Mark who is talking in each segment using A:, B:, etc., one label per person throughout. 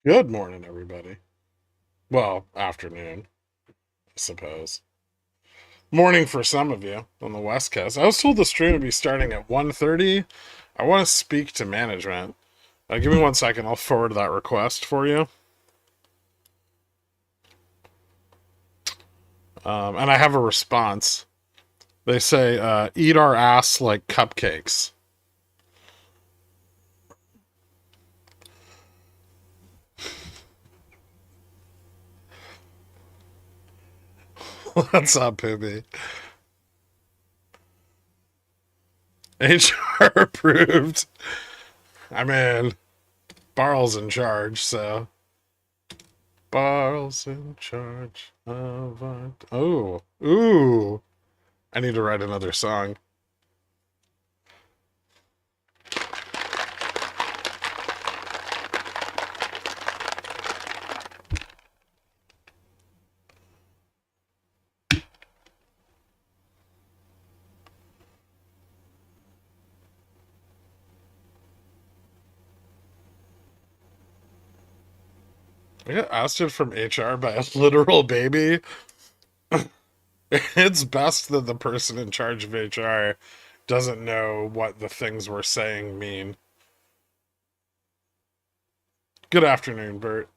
A: Good morning, everybody. Well, afternoon, I suppose. Morning for some of you on the West Coast. I was told the stream would be starting at 1:30. I want to speak to management. Give me 1 second. I'll forward that request for you. And I have a response. They say, eat our ass like cupcakes. What's up, Poopy? HR approved. I mean, Barl's in charge, so. Barl's in charge of our. Oh, ooh. I need to write another song. I got ousted from HR by a literal baby. It's best that the person in charge of HR doesn't know what the things we're saying mean. Good afternoon, Bert.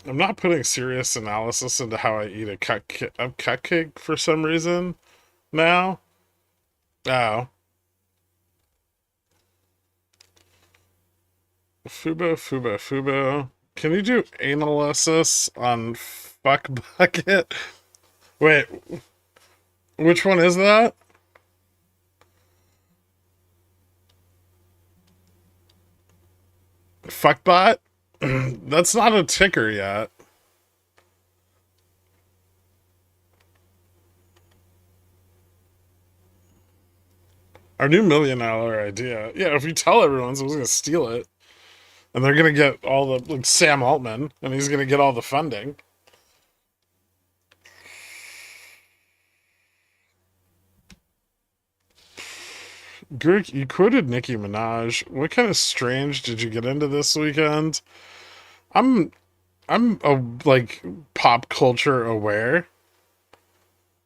A: I'm not putting serious analysis into how I eat a cupcake for some reason now. Oh. Fubo. Can you do analysis on fuck bucket? Wait, which one is that? Fuckbot? That's not a ticker yet. Our new $1 million idea. Yeah, if you tell everyone, someone's gonna steal it, and they're gonna get all the like Sam Altman, and he's gonna get all the funding. Girk, you quoted Nicki Minaj. What kind of strange did you get into this weekend? I'm I'm a like pop culture aware.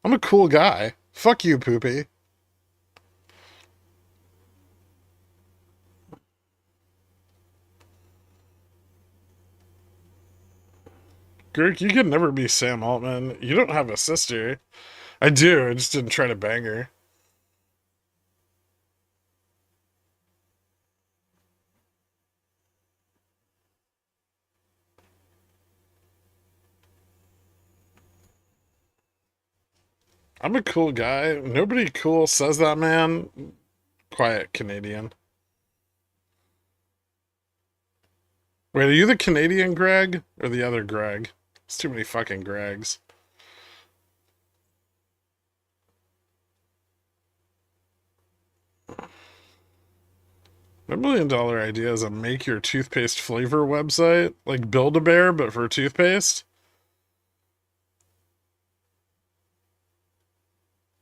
A: I'm a cool guy. Fuck you, Poopy. Girk, you could never be Sam Altman. You don't have a sister. I do. I just didn't try to bang her. I'm a cool guy. Nobody cool says that, man. Quiet Canadian. Wait, are you the Canadian Greg or the other Greg? It's too many fucking Gregs. My $1 million idea is a make your toothpaste flavor website, like Build a Bear, but for toothpaste.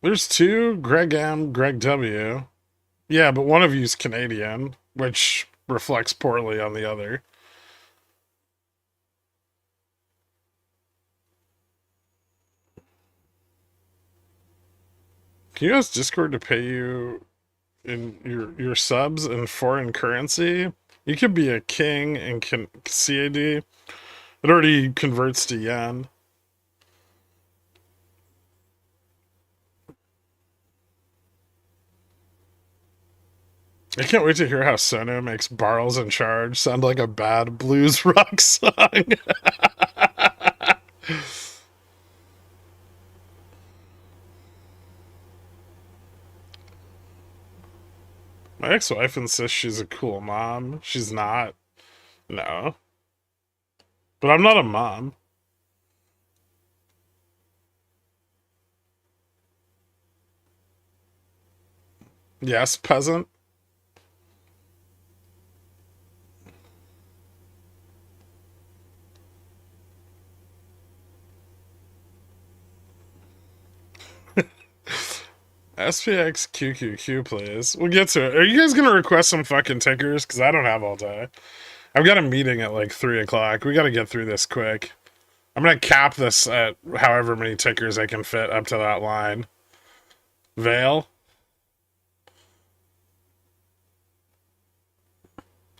A: There's two, Greg M, Greg W. Yeah, but one of you's Canadian, which reflects poorly on the other. Can you ask Discord to pay you in your subs in foreign currency? You could be a king in CAD. It already converts to yen. I can't wait to hear how Sono makes Barrels in Charge sound like a bad blues rock song. My ex-wife insists she's a cool mom. She's not. No. But I'm not a mom. Yes, peasant. SPX QQQ, please. We'll get to it. Are you guys gonna request some fucking tickers? Because I don't have all day. I've got a meeting at like 3 o'clock. We gotta get through this quick. I'm gonna cap this at however many tickers I can fit up to that line. Vale.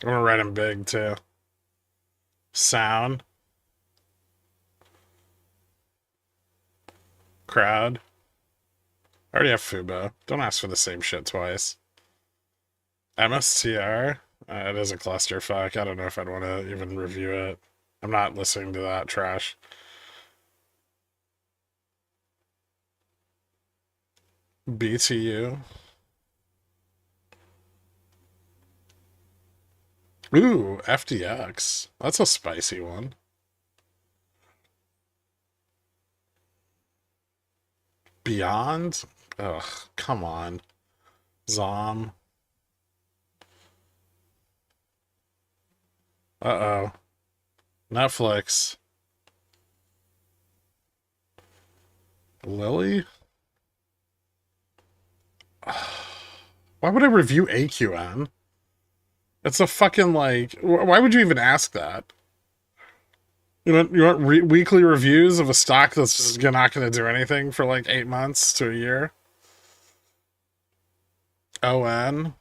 A: I'm gonna write them big too. Sound. Crowd. I already have Fubo. Don't ask for the same shit twice. MSTR. It is a clusterfuck. I don't know if I'd want to even review it. I'm not listening to that trash. BTU. Ooh, FDX. That's a spicy one. Beyond? Ugh, come on. Zom. Uh-oh. Netflix. Lilly? Why would I review AQN? It's a fucking, like... Why would you even ask that? You want weekly reviews of a stock that's just not going to do anything for like 8 months to a year? ON?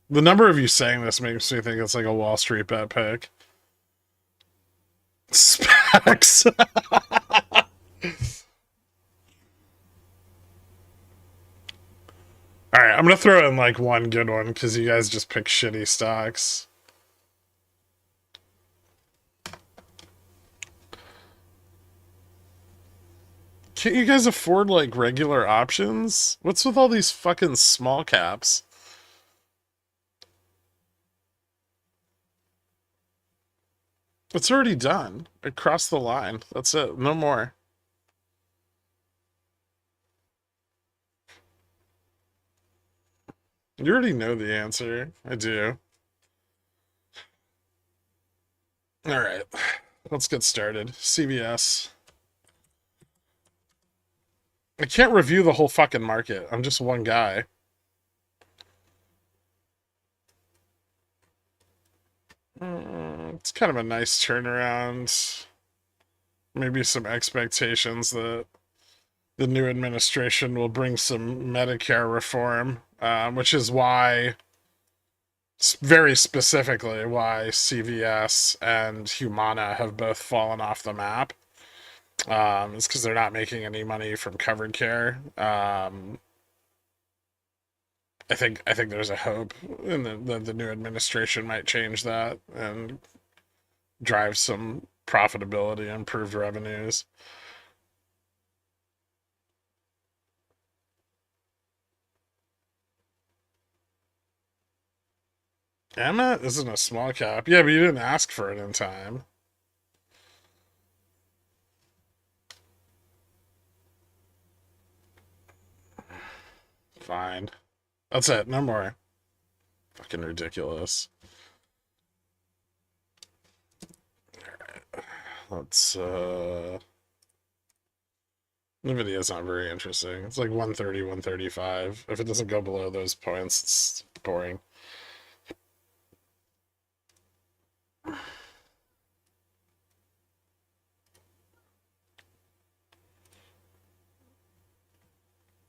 A: The number of you saying this makes me think it's like a Wall Street bet pick. Specs. Alright, I'm gonna throw in like one good one because you guys just pick shitty stocks. Can't you guys afford like regular options? What's with all these fucking small caps? It's already done. It crossed the line. That's it. No more. You already know the answer. I do. Alright. Let's get started. CVS. I can't review the whole fucking market. I'm just one guy. It's kind of a nice turnaround. Maybe some expectations that the new administration will bring some Medicare reform, which is why, very specifically, why CVS and Humana have both fallen off the map. It's because they're not making any money from covered care. I think there's a hope in the new administration might change that and drive some profitability, improved revenues. Emma isn't a small cap. Yeah, but you didn't ask for it in time. Fine. That's it. No more. Fucking ridiculous. Alright. Let's, Nvidia's not very interesting. It's like 130, 135. If it doesn't go below those points, it's boring.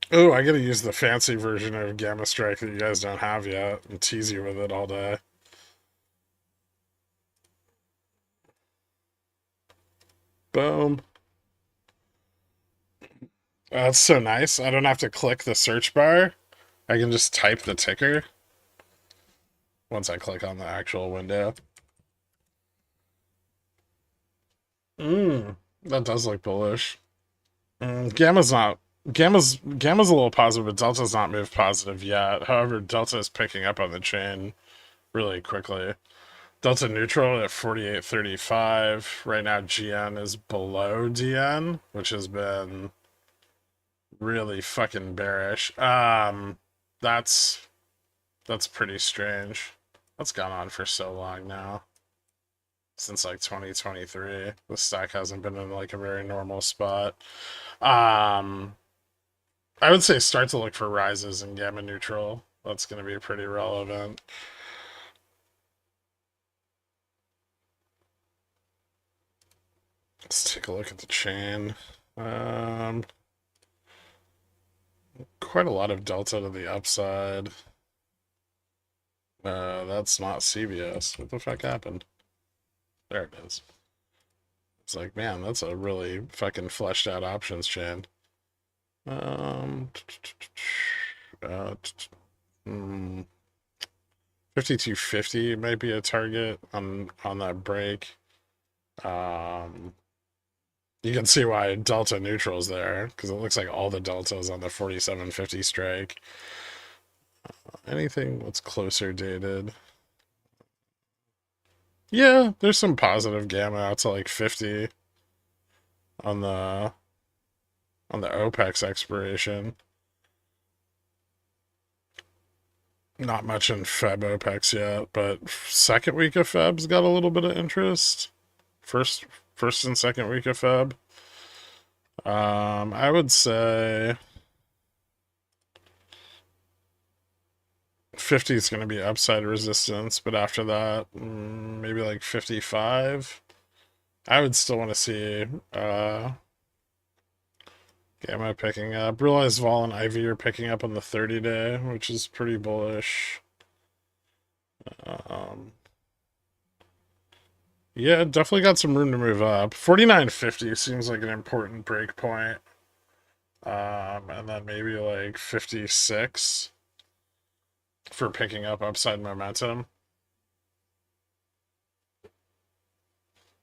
A: Oh, I gotta use the fancy version of Gamma Strike that you guys don't have yet and tease you with it all day. Boom. That's so nice. I don't have to click the search bar. I can just type the ticker once I click on the actual window. That does look bullish. Gamma's not. Gamma's a little positive, but Delta's not moved positive yet. However, Delta is picking up on the chain really quickly. Delta neutral at 48.35. Right now, GN is below DN, which has been really fucking bearish. That's pretty strange. That's gone on for so long now. Since like 2023. The stock hasn't been in like a very normal spot. I would say start to look for rises in gamma neutral. That's going to be pretty relevant. Let's take a look at the chain. Um, Quite a lot of delta to the upside. That's not CVS. What the fuck happened? There it is. It's like, man, that's a really fucking fleshed out options chain. Um, uh, 5250 might be a target on that break. Um, you can see why delta neutral's there because it looks like all the deltas on the 4750 strike. Anything that's closer dated. Yeah, there's some positive gamma out to like 50 on the OPEX expiration. Not much in Feb OPEX yet, but second week of Feb's got a little bit of interest. First and second week of Feb. I would say 50 is going to be upside resistance, but after that, maybe like 55. I would still want to see gamma picking up. Realize Vol and Ivy are picking up on the 30-day, which is pretty bullish. Yeah, definitely got some room to move up. 49.50 seems like an important break point. And then maybe like 56 for picking up upside momentum.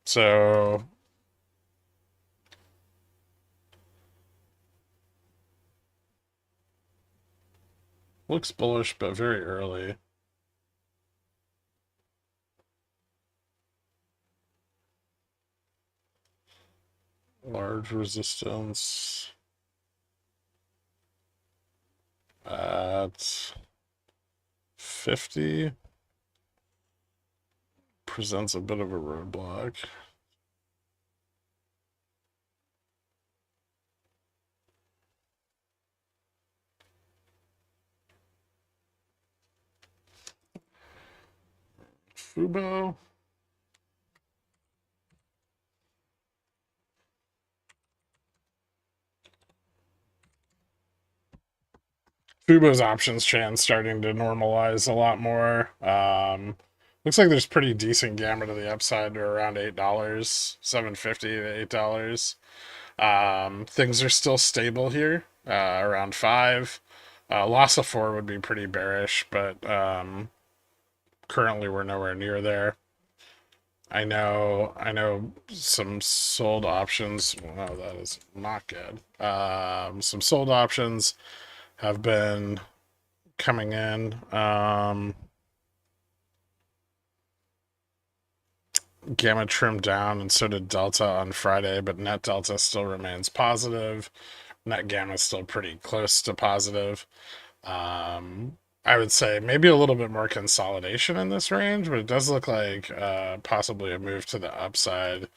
A: So looks bullish, but very early. Large resistance at 50 presents a bit of a roadblock. Fubo. Fubo's options chain starting to normalize a lot more. Looks like there's pretty decent gamma to the upside to around $8, 750 to $8. Things are still stable here, around 5. Loss of 4 would be pretty bearish, but currently we're nowhere near there. I know some sold options. Wow, that is not good. Some sold options have been coming in. Gamma trimmed down, and so did Delta on Friday, but net Delta still remains positive. Net Gamma is still pretty close to positive. I would say maybe a little bit more consolidation in this range, but it does look like possibly a move to the upside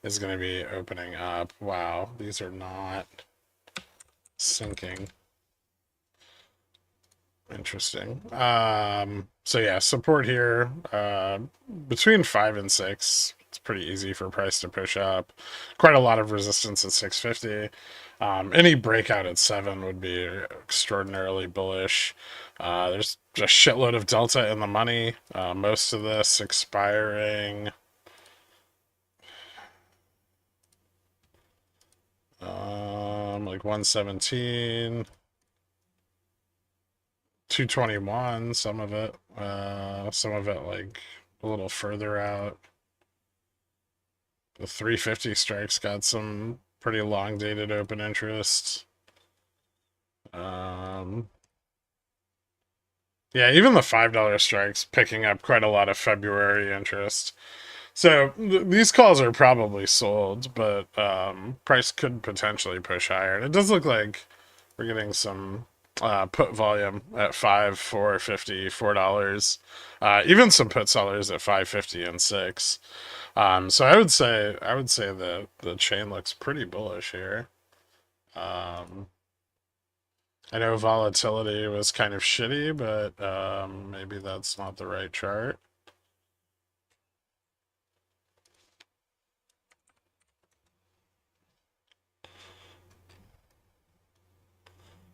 A: is going to be opening up. Wow, these are not syncing. Interesting. So yeah, support here between 5 and 6. It's pretty easy for price to push up. Quite a lot of resistance at 650. Any breakout at 7 would be extraordinarily bullish. There's a shitload of delta in the money. Most of this expiring like 117. 221, some of it like a little further out. The 350 strikes got some pretty long dated open interest. Yeah, even the $5 strikes picking up quite a lot of February interest. So these calls are probably sold, but price could potentially push higher. And it does look like we're getting some put volume at 5, 4.50, $4. Even some put sellers at 5.50 and 6. So I would say the chain looks pretty bullish here. I know volatility was kind of shitty, but maybe that's not the right chart.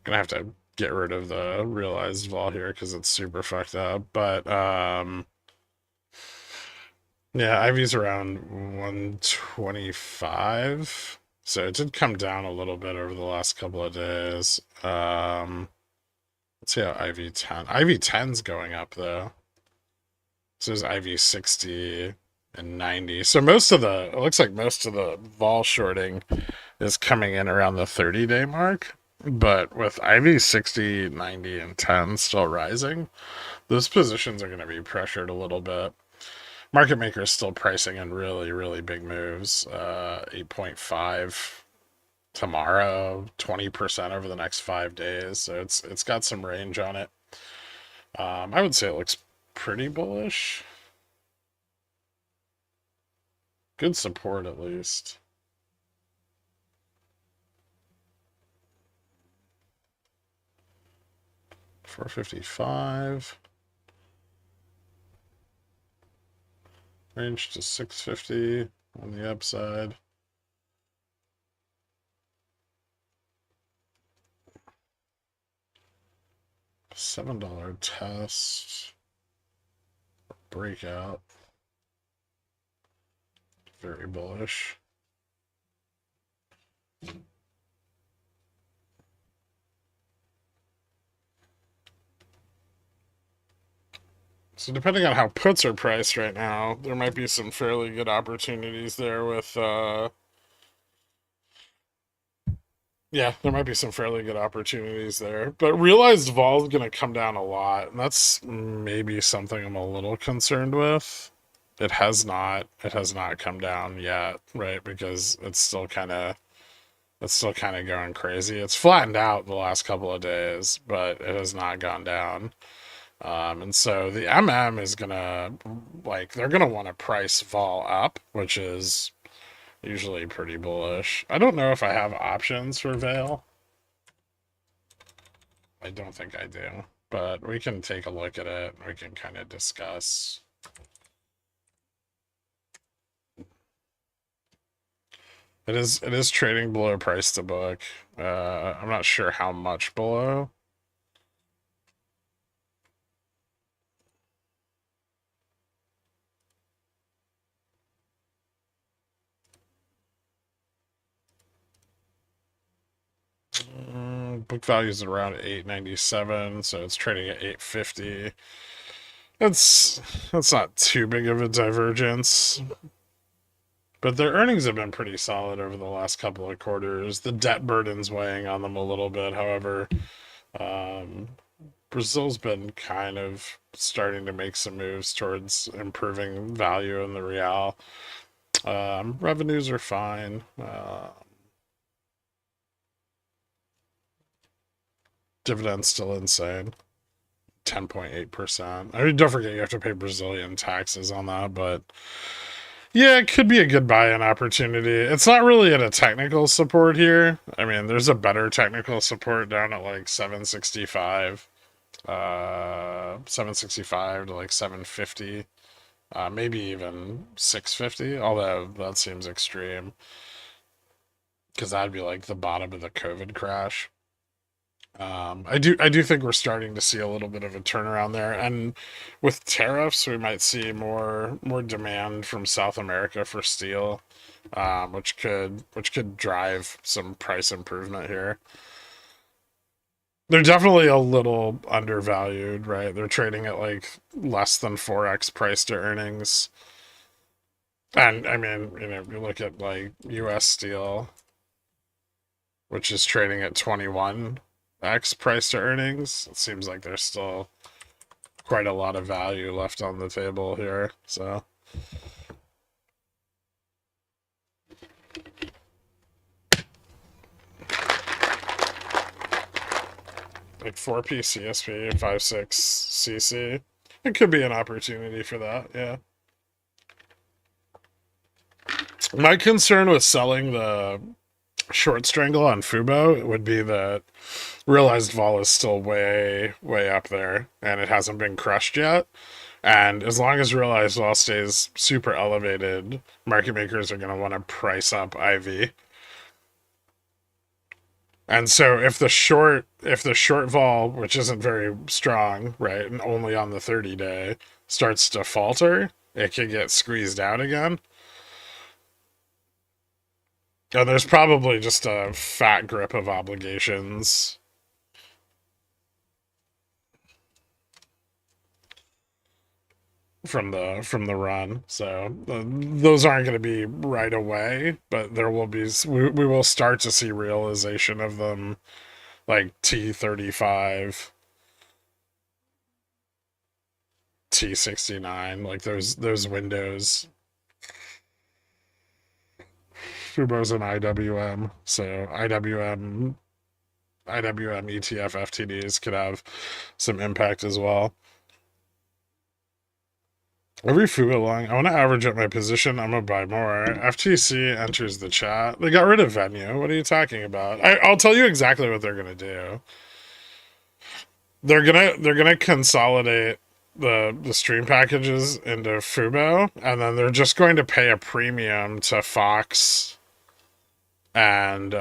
A: Gonna have to get rid of the realized vol here because it's super fucked up. But yeah, Ivy's around 125. So it did come down a little bit over the last couple of days. Let's see how IV 10. IV 10's going up though. So there's IV 60 and 90. So it looks like most of the vol shorting is coming in around the 30-day mark. But with IV 60, 90, and 10 still rising, those positions are going to be pressured a little bit. Market makers still pricing in really, really big moves. 8.5 tomorrow, 20% over the next 5 days. So it's got some range on it. I would say it looks pretty bullish. Good support at least. $455. Range to 650 on the upside. $7 test. Breakout. Very bullish. So depending on how puts are priced right now, there might be some fairly good opportunities there with yeah, there might be some fairly good opportunities there. But realized vol is going to come down a lot, and that's maybe something I'm a little concerned with. It has not come down yet, right? Because it's still kind of going crazy. It's flattened out the last couple of days, but it has not gone down. And so the is gonna they're gonna want to price vol up, which is usually pretty bullish. I don't know if I have options for Vale. I don't think I do, but we can take a look at it and we can kind of discuss. It is trading below price to book. I'm not sure how much below. Book value is around 897, so it's trading at 850. That's not too big of a divergence. But their earnings have been pretty solid over the last couple of quarters. The debt burden's weighing on them a little bit. However, Brazil's been kind of starting to make some moves towards improving value in the real. Revenues are fine. Dividend's still insane. 10.8%. I mean, don't forget you have to pay Brazilian taxes on that, but yeah, it could be a good buy-in opportunity. It's not really at a technical support here. I mean, there's a better technical support down at like 765. 765 to like 750. Maybe even 650, although that seems extreme. Because that'd be like the bottom of the COVID crash. I do think we're starting to see a little bit of a turnaround there, and with tariffs, we might see more demand from South America for steel, which could drive some price improvement here. They're definitely a little undervalued, right? They're trading at like less than 4x price to earnings. And I mean, you look at like US Steel, which is trading at 21x price to earnings. It seems like there's still quite a lot of value left on the table here. So like 4P CSP, 5.6 CC. It could be an opportunity for that, yeah. My concern with selling the short strangle on Fubo, it would be that realized vol is still way, way up there, and it hasn't been crushed yet. And as long as realized vol stays super elevated, market makers are going to want to price up IV. And so if the short vol, which isn't very strong, right, and only on the 30-day, starts to falter, it can get squeezed out again. And there's probably just a fat grip of obligations from the run. So those aren't going to be right away, but there will be we will start to see realization of them, like T35, T69, like those windows. Fubo's an IWM, so IWM ETF FTDs could have some impact as well. Every Fubo long, I want to average up my position. I'm gonna buy more. FTC enters the chat. They got rid of Venue. What are you talking about? I'll tell you exactly what they're gonna do. They're gonna consolidate the stream packages into Fubo, and then they're just going to pay a premium to Fox and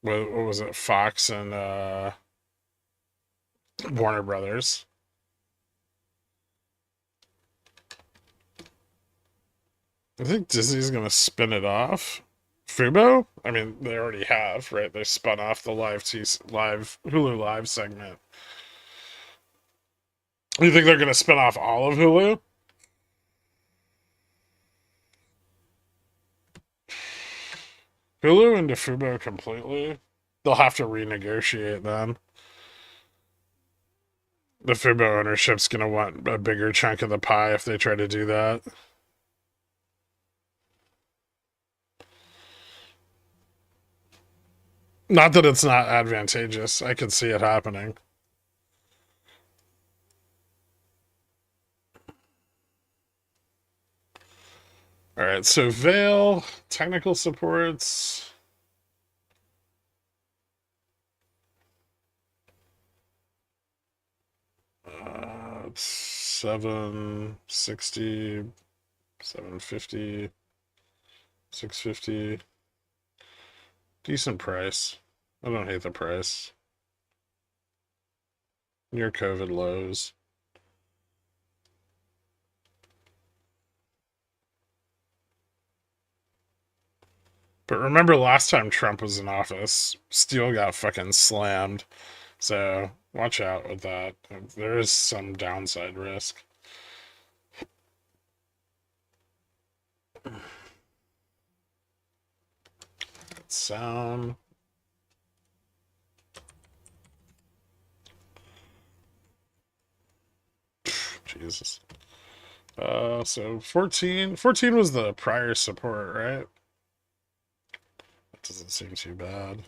A: what was it? Fox and Warner Brothers. I think Disney's gonna spin it off. Fubo? I mean, they already have, right? They spun off the live Hulu Live segment. You think they're gonna spin off all of Hulu? Hulu into Fubo completely? They'll have to renegotiate then. The Fubo ownership's gonna want a bigger chunk of the pie if they try to do that. Not that it's not advantageous. I could see it happening. All right, so Vale technical supports. It's 760, 750, 650. Decent price. I don't hate the price. Near COVID lows. But remember last time Trump was in office, steel got fucking slammed. So watch out with that. There is some downside risk. Sound. Jesus. So 14 was the prior support, right? That doesn't seem too bad.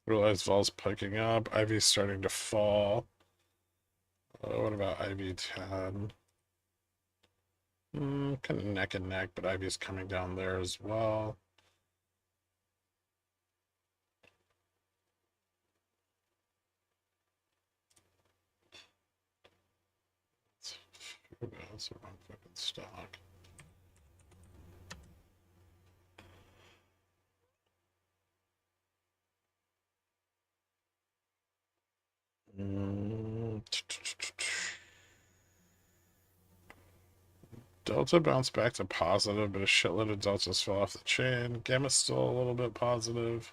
A: Realize vol's piking up. IV's starting to fall. What about IV 10? Kind of neck and neck, but IV's coming down there as well. That's the wrong fucking stock. Delta bounced back to positive, but a shitload of deltas fell off the chain. Gamma's still a little bit positive.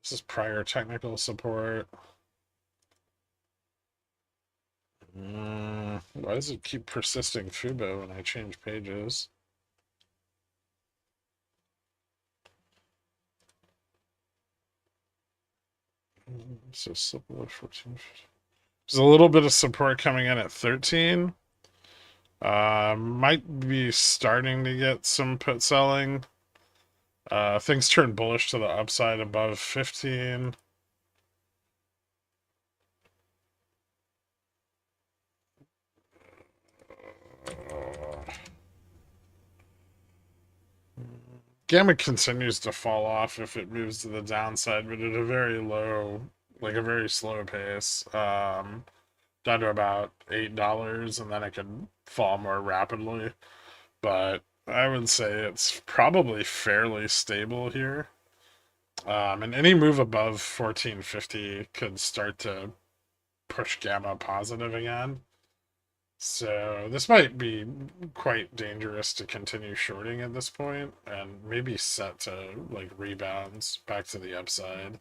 A: This is prior technical support. Why does it keep persisting Fubo when I change pages? So simple at 14. There's a little bit of support coming in at 13. Might be starting to get some put selling. Things turn bullish to the upside above 15. Gamma continues to fall off if it moves to the downside, but at a very low, like a very slow pace. Down to about $8, and then it can fall more rapidly. But I would say it's probably fairly stable here. And any move above 1450 could start to push gamma positive again. So this might be quite dangerous to continue shorting at this point, and maybe set to like rebounds back to the upside.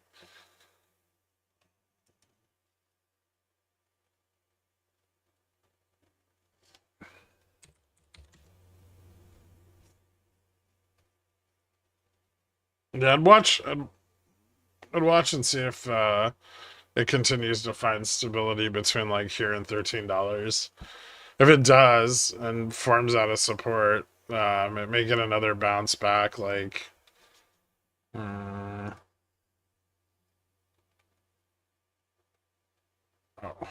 A: Yeah, I'd watch and see if it continues to find stability between like here and $13. If it does and forms out of support, it may get another bounce back. Like, uh, oh,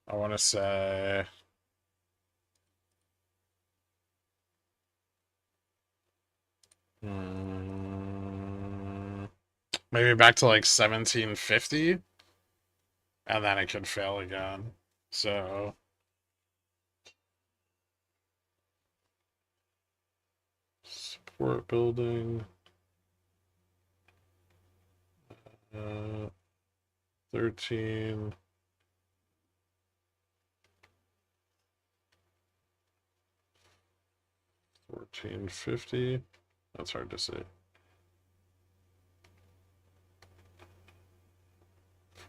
A: I want to say, mm, maybe back to like 1750, and then it could fail again. So, support building, 13, 1450. That's hard to say.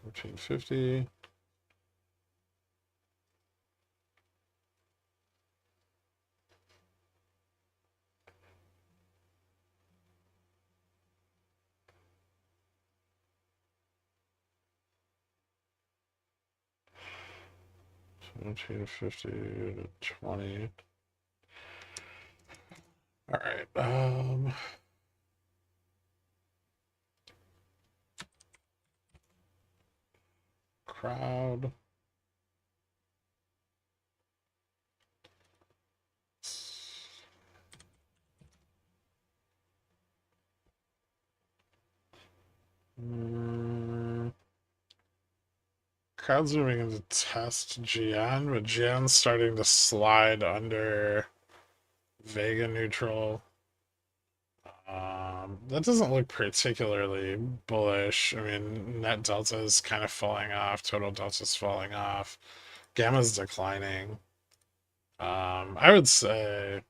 A: 1450. 1750 to 20. All right. Crowd. Mm, Crowd's moving into test GN, but GN's starting to slide under Vega neutral. That doesn't look particularly bullish. I mean, net delta is kind of falling off, total delta is falling off, gamma's declining. I would say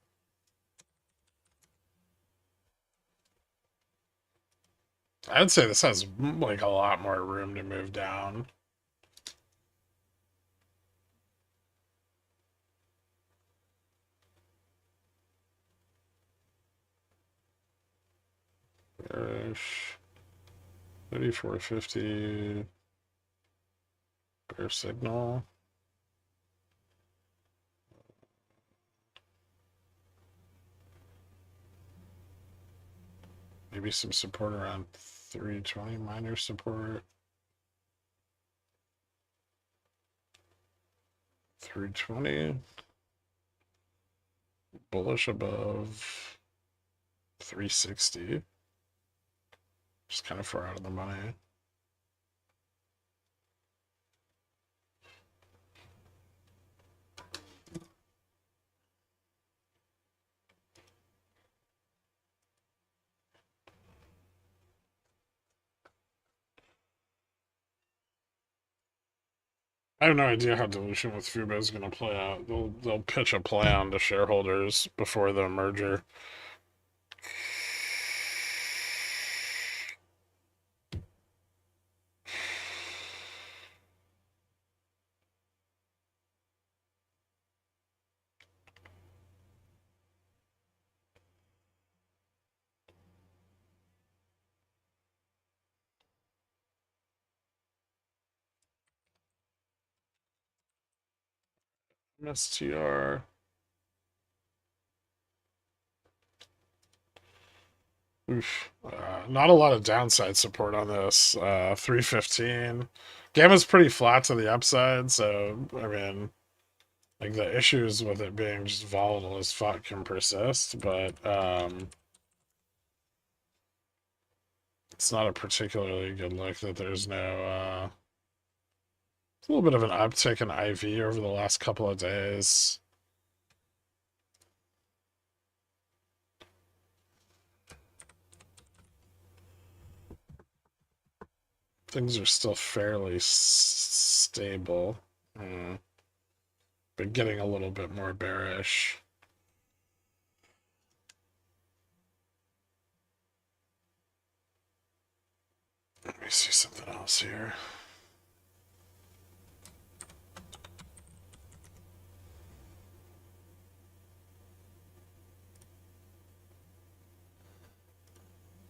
A: this has like a lot more room to move down. Bearish 3450 bear signal. Maybe some support around 320, minor support. 320. Bullish above 360. Just kind of far out of the money. I have no idea how dilution with Fubo is going to play out. They'll pitch a plan to shareholders before the merger. MSTR. Oof. Not a lot of downside support on this. 315. Gamma's pretty flat to the upside, so, I mean, like, the issues with it being just volatile as fuck can persist, but, it's not a particularly good look that there's no, it's a little bit of an uptick in IV over the last couple of days. Things are still fairly stable, but getting a little bit more bearish. Let me see something else here.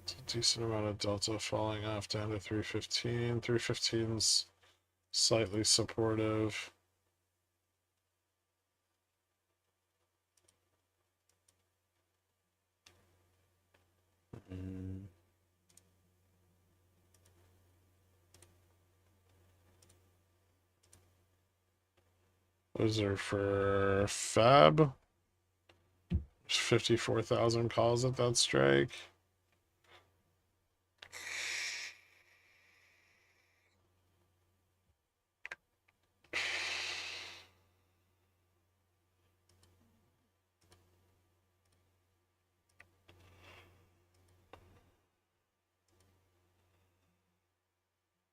A: It's a decent amount of delta falling off down to 315. 315's slightly supportive. Those are for Fab. There's 54,000 calls at that strike.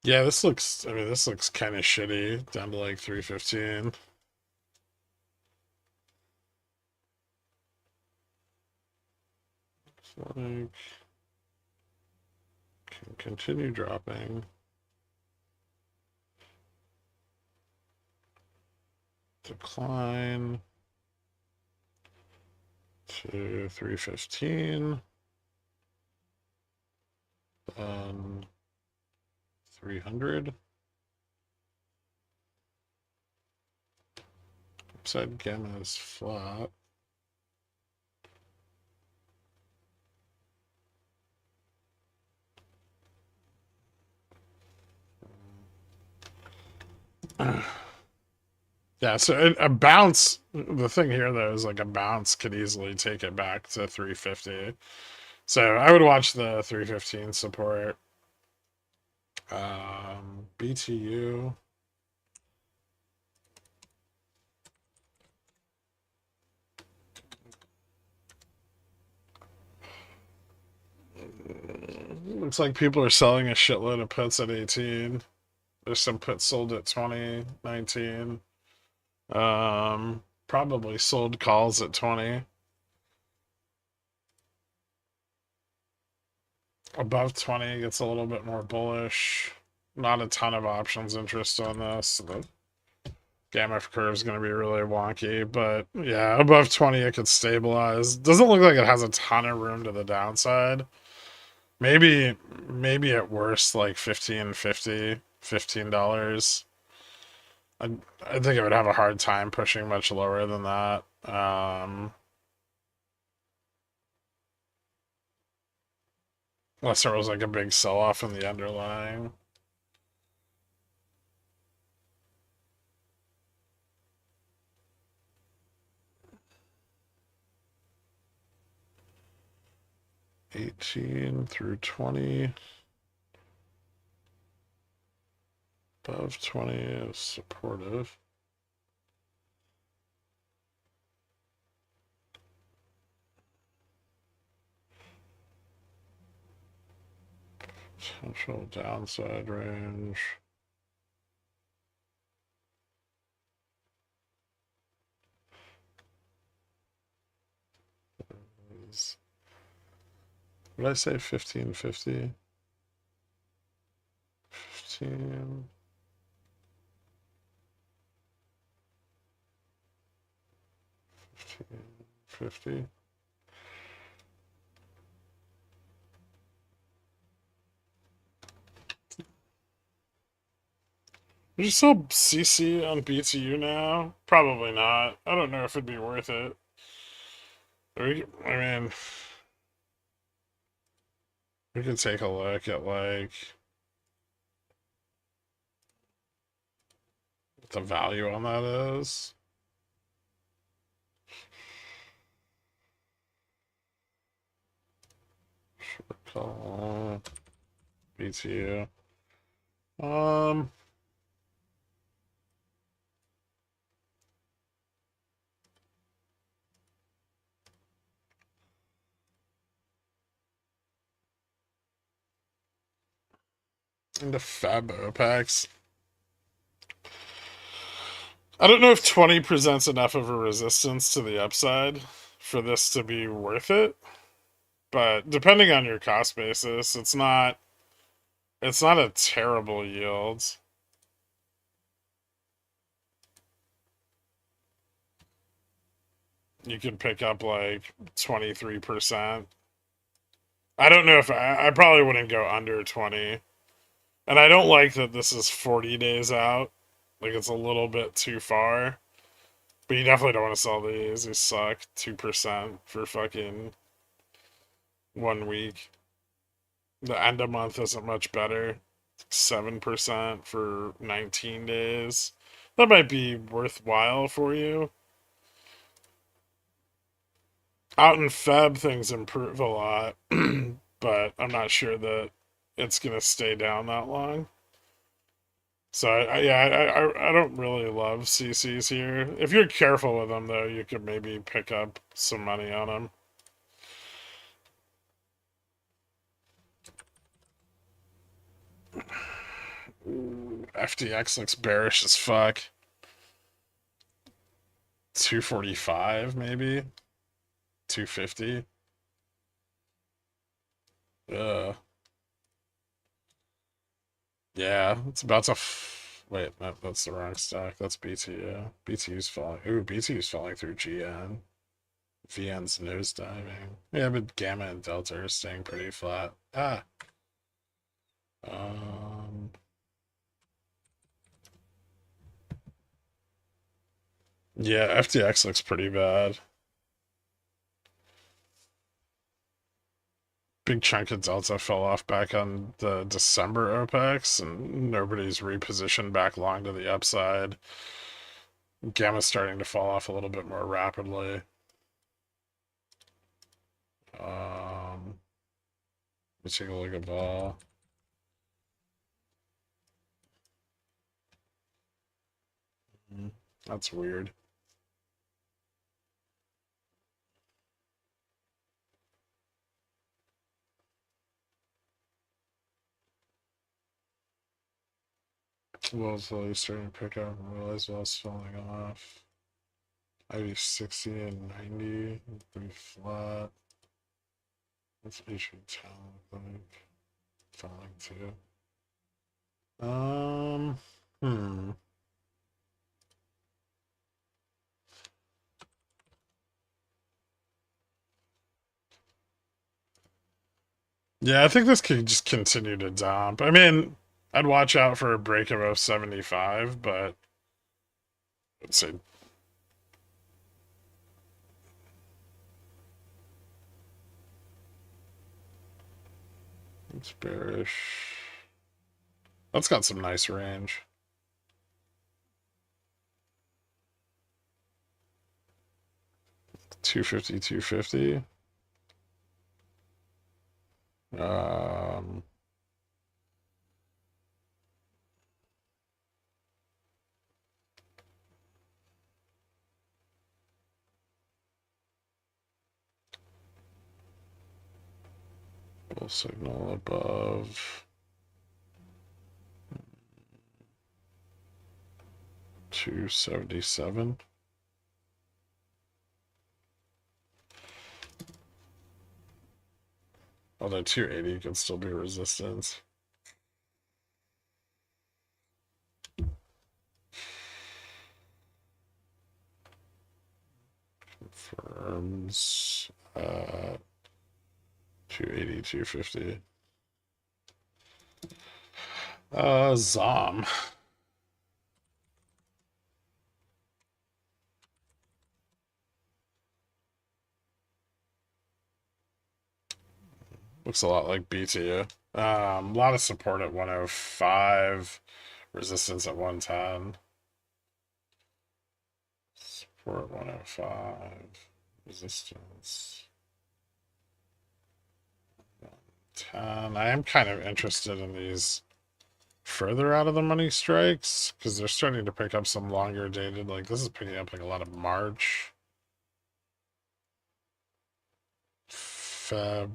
A: Yeah, this looks, I mean, this looks kind of shitty down to like 315. Like, can continue dropping. Decline to 315. 300. Upside gamma is flat. Yeah, so a bounce, the thing here though is like a bounce could easily take it back to 350. So I would watch the 315 support. BTU. Looks like people are selling a shitload of puts at 18. There's some puts sold at 20, 19. Probably sold calls at 20. Above 20 gets a little bit more bullish. Not a ton of options interest on this. The gamma curve is going to be really wonky, but yeah, above 20 it could stabilize. Doesn't look like it has a ton of room to the downside. Maybe at worst like 15.50, $15. I think it would have a hard time pushing much lower than that. Unless there was like a big sell-off in the underlying. $18 through $20. Above 20 is supportive. Potential downside range. What did I say? 15.50? 15. 15.50. Would you sell CC on BTU now? Probably not. I don't know if it'd be worth it. I mean, We could take a look at like what the value on that is. Call BTU. Um, into Feb OPEX. I don't know if 20 presents enough of a resistance to the upside for this to be worth it, but depending on your cost basis, it's not a terrible yield. You can pick up like 23%. I don't know if I probably wouldn't go under 20. And I don't like that this is 40 days out. Like it's a little bit too far. But you definitely don't want to sell these. These suck. 2% for fucking 1 week. The end of month isn't much better. 7% for 19 days. That might be worthwhile for you. Out in Feb, things improve a lot. But I'm not sure that it's going to stay down that long. So I don't really love CCs here. If you're careful with them though, you could maybe pick up some money on them. Ooh, FTX looks bearish as fuck. 245 maybe. 250. Yeah, it's about to. Wait, that's the wrong stock. That's BTU. BTU's falling. Ooh, BTU's falling through GN. VN's nosediving. Yeah, but Gamma and Delta are staying pretty flat. Ah. Um. Yeah, FTX looks pretty bad. Big chunk of Delta fell off back on the December OPEX, and nobody's repositioned back long to the upside. Gamma's starting to fall off a little bit more rapidly. Let's take a look at Vale. That's weird. Well, slowly starting to pick up and realize Vale's falling off. IV 60 and 90, pretty flat. That's H talent, like falling too. Hmm. Yeah, I think this could just continue to dump. I mean, I'd watch out for a break above 75, but let's say it's bearish. That's got some nice range. Two fifty, 250. Um, Bull signal above 277. Although 280 could still be resistance. Confirms 280, 250. Zom. Looks a lot like BTU. A lot of support at 105, resistance at 110. Support 105, resistance 110. I am kind of interested in these further out of the money strikes because they're starting to pick up some longer dated. Like this is picking up like a lot of March, Feb,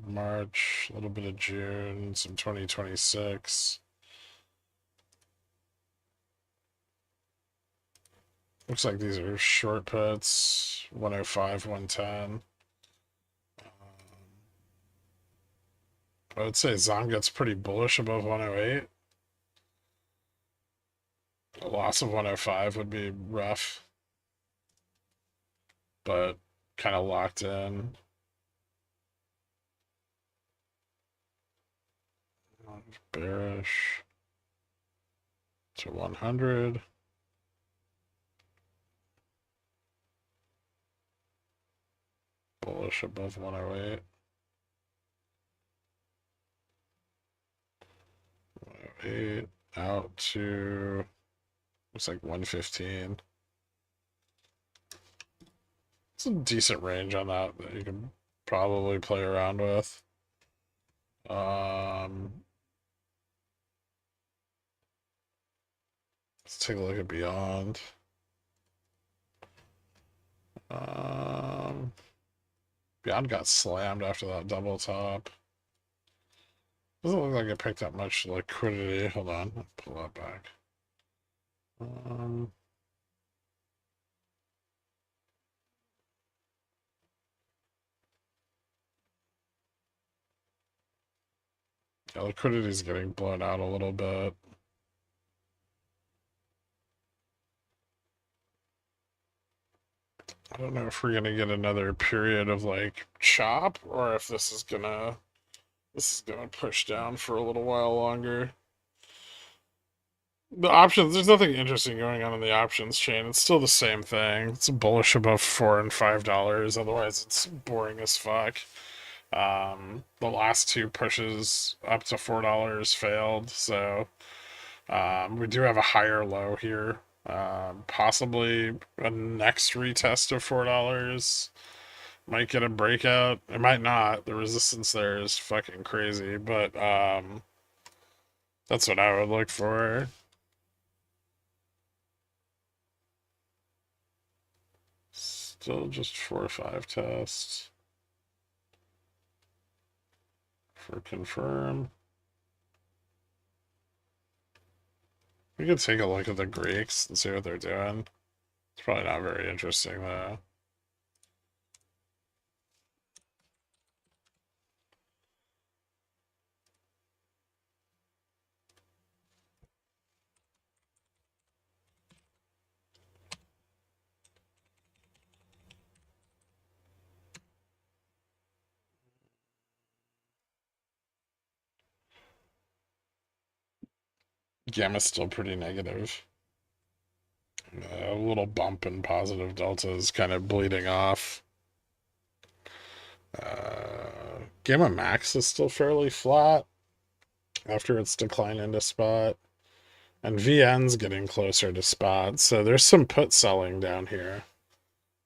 A: March, a little bit of June, some 2026. Looks like these are short puts, 105, 110. I would say Zom gets pretty bullish above 108. A loss of 105 would be rough, but kind of locked in. Bearish to 100. Bullish above 108. 108 out to looks like 115. It's a decent range on that you can probably play around with. Let's take a look at Beyond. Beyond got slammed after that double top. Doesn't look like it picked up much liquidity. Hold on, I'll pull that back. Yeah, liquidity is getting blown out a little bit. I don't know if we're gonna get another period of like chop or if this is gonna push down for a little while longer. The options, there's nothing interesting going on in the options chain. It's still the same thing. It's bullish above $4 and $5. Otherwise, it's boring as fuck. The last two pushes up to $4 failed, so we do have a higher low here. Possibly a next retest of $4 might get a breakout. It might not. The resistance there is fucking crazy, but that's what I would look for. Still just 4 or 5 tests for confirm. We could take a look at the Greeks and see what they're doing. It's probably not very interesting though. Gamma's still pretty negative. A little bump in positive delta is kind of bleeding off. Gamma Max is still fairly flat after its decline into spot. And VN's getting closer to spot. So there's some put selling down here.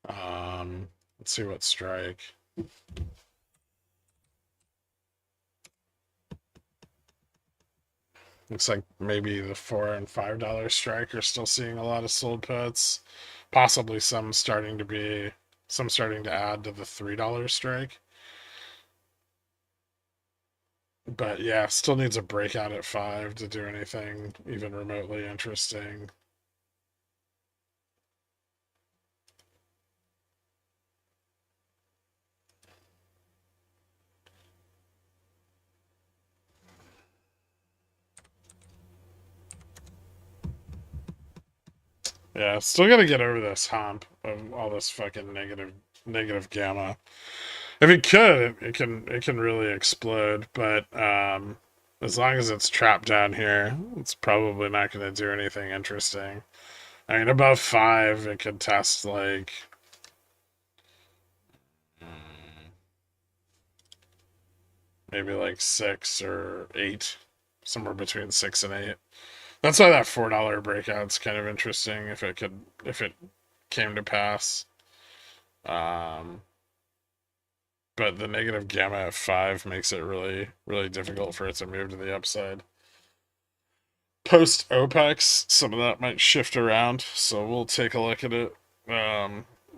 A: Let's see what strike. Looks like maybe the $4 and $5 strike are still seeing a lot of sold puts. Possibly some starting to add to the $3 strike. But yeah, still needs a breakout at 5 to do anything even remotely interesting. Yeah, still gotta get over this hump of all this fucking negative gamma. If it could, it can really explode, but as long as it's trapped down here, it's probably not gonna do anything interesting. I mean, above 5, it could test like maybe like 6 or 8, somewhere between 6 and 8. That's why that $4 breakout's kind of interesting if it came to pass. Um, but the negative gamma at 5 makes it really, really difficult for it to move to the upside. Post OPEX, some of that might shift around, so we'll take a look at it.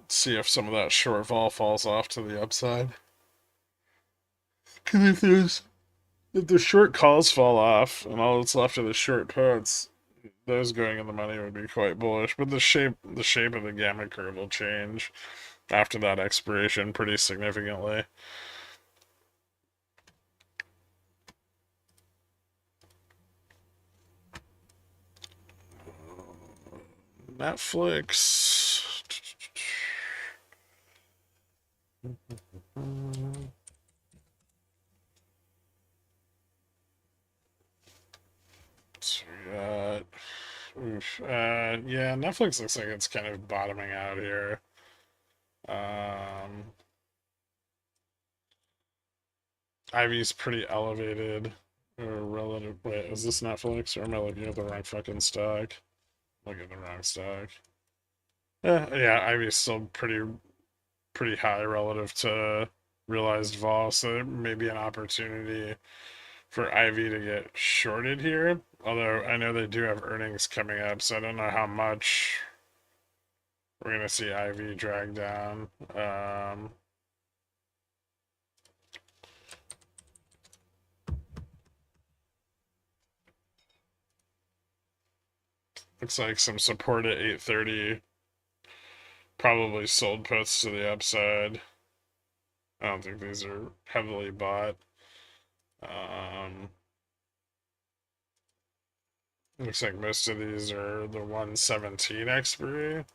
A: See if some of that short vol falls off to the upside. Because if the short calls fall off and all that's left are the short puts, those going in the money would be quite bullish. But the shape of the gamma curve will change after that expiration pretty significantly. Netflix. So we got, yeah, Netflix looks like it's kind of bottoming out here. Ivy's pretty elevated. Relative. Wait, is this Netflix or am I looking at the wrong fucking stock? Looking at the wrong stock. Yeah, Ivy's still pretty high relative to realized vol, so there may be an opportunity for Ivy to get shorted here. Although I know they do have earnings coming up, so I don't know how much we're gonna see Ivy drag down. Looks like some support at 830. Probably sold puts to the upside. I don't think these are heavily bought. Looks like most of these are the 117 expiry.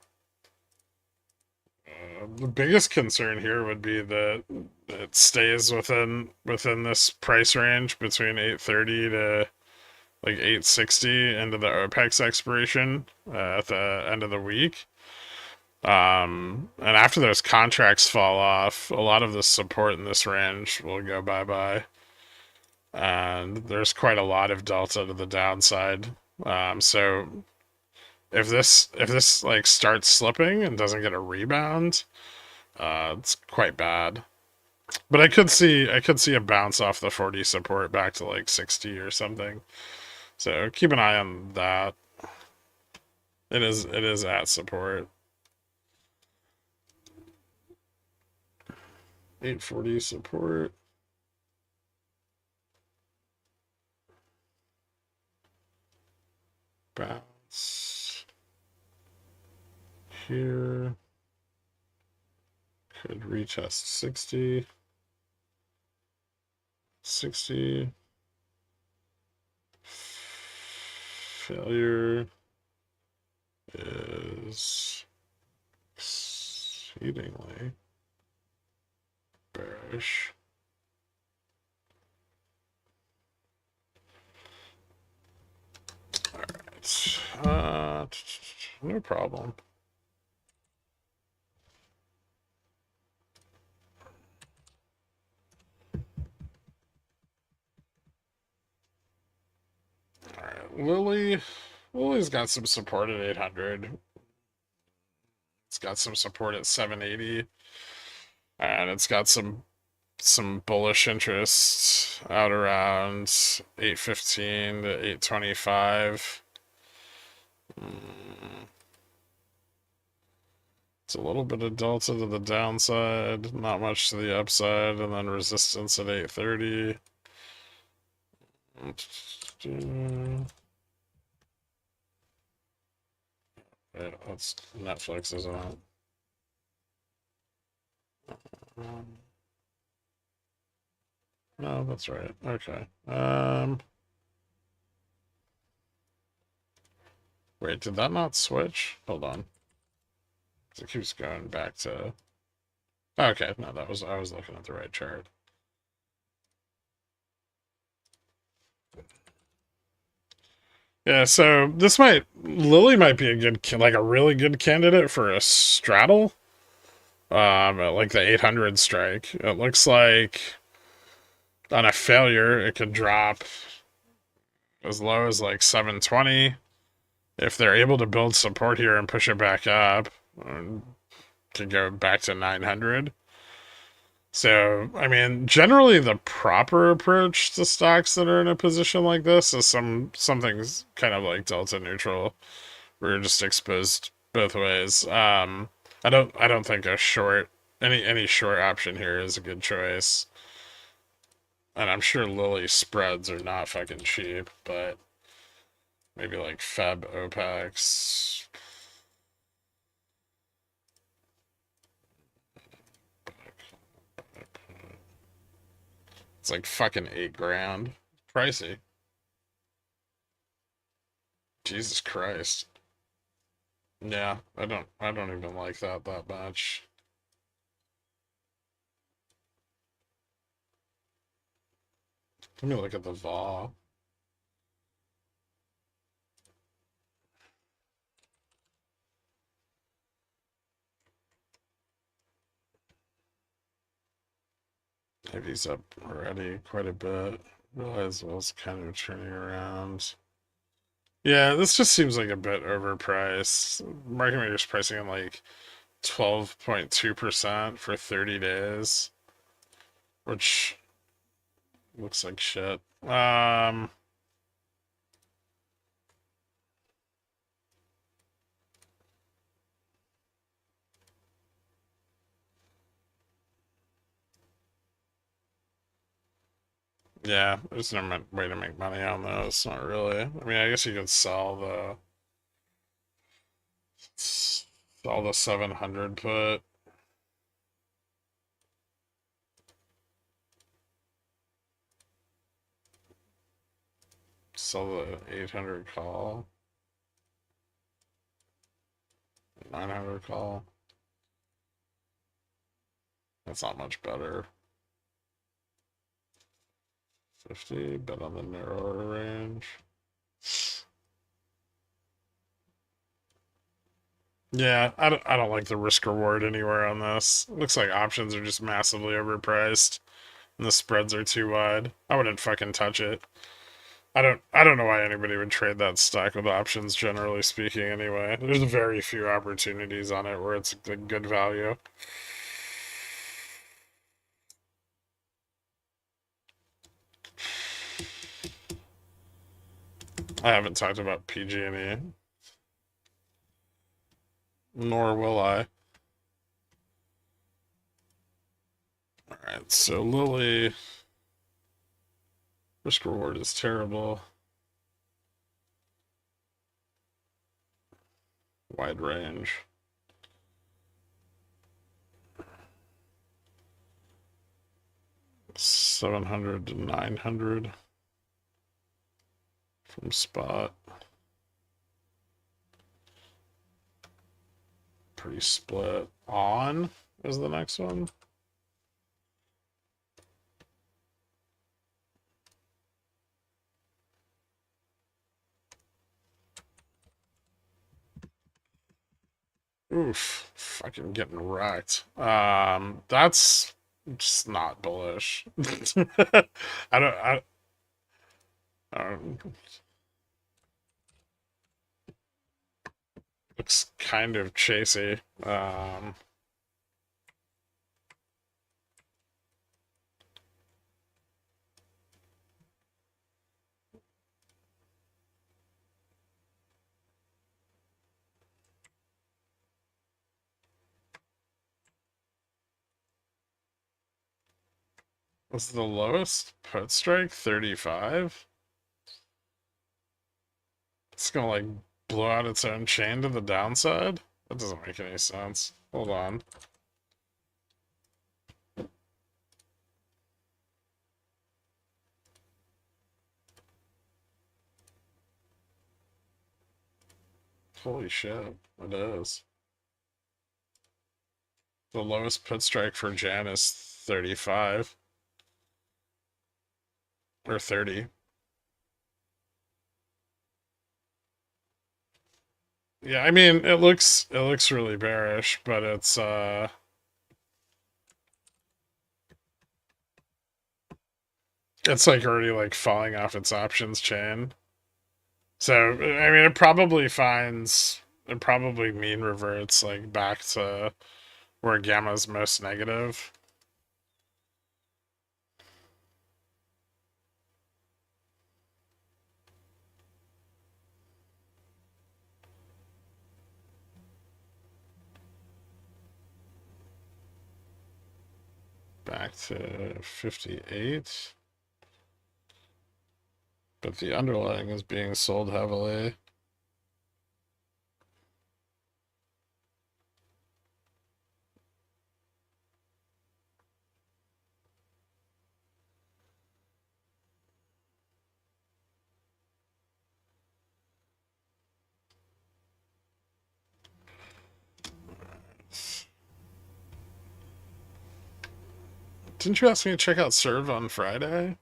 A: The biggest concern here would be that it stays within this price range between 830 to like 860 into the OPEX expiration at the end of the week. And after those contracts fall off, a lot of the support in this range will go bye-bye. And there's quite a lot of delta to the downside. So if this like starts slipping and doesn't get a rebound, it's quite bad. But I could see a bounce off the 40 support back to like 60 or something. So keep an eye on that. It is at support. 840 support. Bounce here. Could retest 60. 60. Failure is exceedingly bearish. All right. No problem. All right, Lily's got some support at 800. It's got some support at 780, and it's got some bullish interest out around 815 to 825. It's a little bit of delta to the downside, not much to the upside, and then resistance at 830. Yeah, that's Netflix, isn't it? No, that's right. Okay. Wait, did that not switch? Hold on. It keeps going back to. Okay, no, I was looking at the right chart. Yeah, so Lily might be a really good candidate for a straddle. Like the 800 strike. It looks like On a failure, it could drop as low as like 720. If they're able to build support here and push it back up, could go back to 900. So, I mean, generally the proper approach to stocks that are in a position like this is something's kind of like delta neutral. We're just exposed both ways. I don't think a short any short option here is a good choice. And I'm sure Lilly spreads are not fucking cheap, but maybe like Feb OPEX. It's like fucking $8 grand. Pricey. Jesus Christ. Yeah, I don't even like that much. Let me look at the VAW. Heavy's up already quite a bit. Realize what's kind of turning around. Yeah, this just seems like a bit overpriced. Market maker's pricing in like 12.2% for 30 days, which looks like shit. Yeah, there's no way to make money on those. Not really. I mean, I guess you could sell the 700 put, sell the 800 call, 900 call. That's not much better. 50, bet on the narrower range. Yeah, I don't like the risk reward anywhere on this. It looks like options are just massively overpriced and the spreads are too wide. I wouldn't fucking touch it. I don't know why anybody would trade that stock with options, generally speaking, anyway. There's very few opportunities on it where it's a good value. I haven't talked about PG&E, nor will I. Alright, so Lilly, risk reward is terrible. Wide range. $700 to $900 from spot. Pretty split. On is the next one. Oof, fucking getting wrecked. That's just not bullish. I don't, I don't, looks kind of chasey. Was the lowest put strike 35? It's gonna like blow out its own chain to the downside? That doesn't make any sense. Hold on. Holy shit, it is. The lowest put strike for Jan is 35 or 30. Yeah, I mean it looks really bearish, but It's like already like falling off its options chain. So I mean, it probably mean reverts like back to where gamma's most negative. Back to 58. But the underlying is being sold heavily. Didn't you ask me to check out Serve on Friday?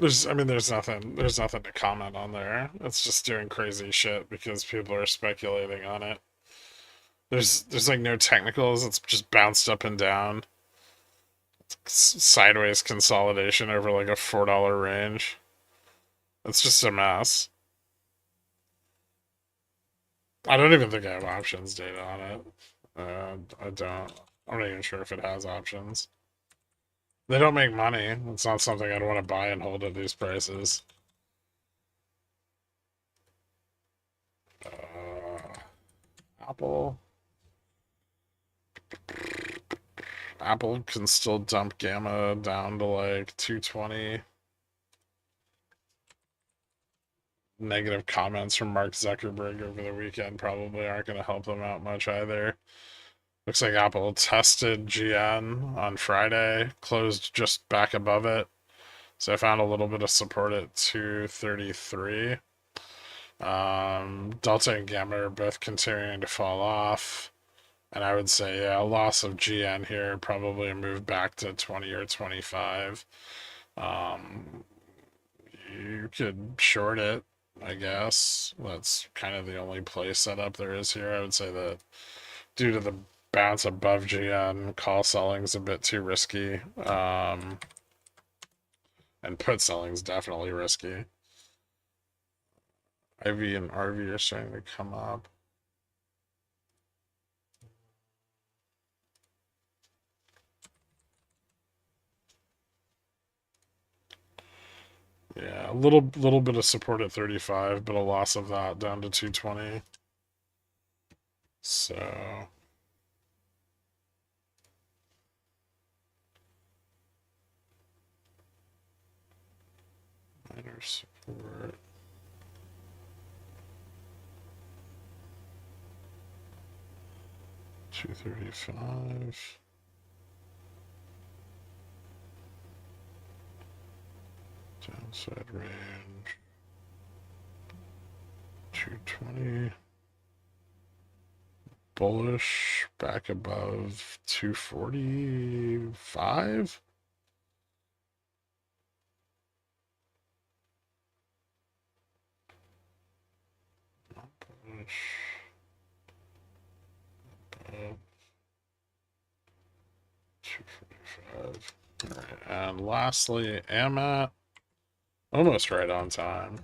A: There's nothing to comment on there. It's just doing crazy shit because people are speculating on it. There's like no technicals. It's just bounced up and down. Sideways consolidation over like a $4 range. It's just a mess. I don't even think I have options data on it. I don't. I'm not even sure if it has options. They don't make money. It's not something I'd want to buy and hold at these prices. Apple. Apple can still dump gamma down to like 220. Negative comments from Mark Zuckerberg over the weekend probably aren't going to help them out much either. Looks like Apple tested GN on Friday, closed just back above it. So I found a little bit of support at 233. Delta and Gamma are both continuing to fall off. And I would say, yeah, a loss of GN here, probably a move back to 20 or 25. You could short it, I guess. That's kind of the only play setup there is here. I would say that due to the bounce above GN, call selling is a bit too risky. And put selling is definitely risky. IV and RV are starting to come up. Yeah, a little bit of support at 35, but a loss of that down to 220. So minor support. $235. Downside range. 220. Bullish back above 245. Bullish. 245. All right, and lastly, AMAT. Almost right on time.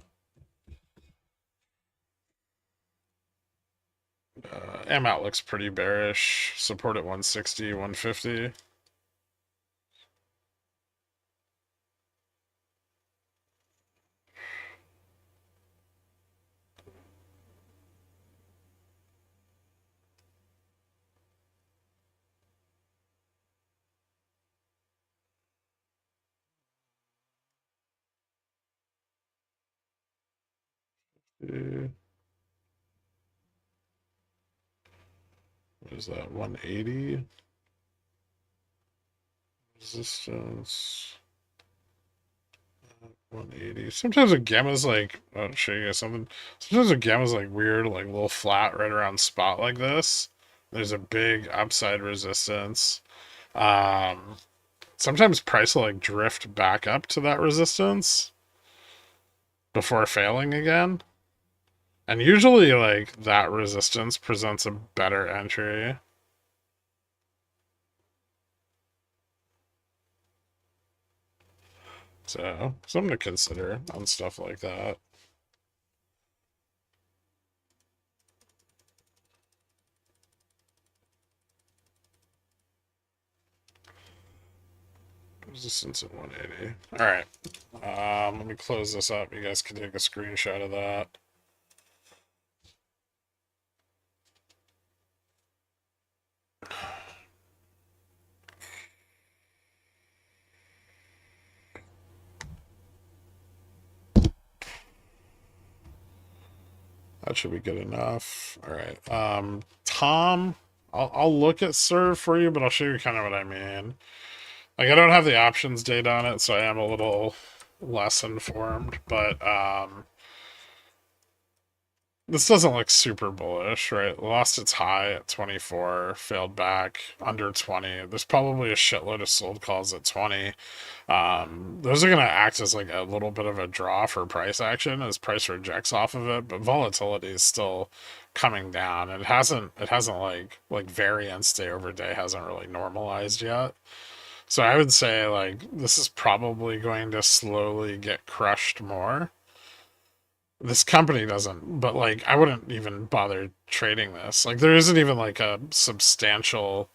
A: AMAT looks pretty bearish. Support at 160, 150. What is that? 180 resistance. 180. Sometimes a gamma's like, I'll show you guys something. Sometimes a gamma's like weird, like a little flat right around spot like this. There's a big upside resistance. Um, Sometimes price will like drift back up to that resistance before failing again. And usually like that resistance presents a better entry. So, something to consider on stuff like that. Resistance at 180. All right. Let me close this up. You guys can take a screenshot of that. That should be good enough. All right. Tom, I'll look at serve for you, but I'll show you kind of what I mean. Like, I don't have the options data on it, so I am a little less informed, but this doesn't look super bullish, right? Lost its high at 24, failed back under 20. There's probably a shitload of sold calls at 20. Those are going to act as like a little bit of a draw for price action as price rejects off of it, but volatility is still coming down. It hasn't like variance day over day hasn't really normalized yet. So I would say like this is probably going to slowly get crushed more. This company doesn't, but like I wouldn't even bother trading this. Like there isn't even like a substantial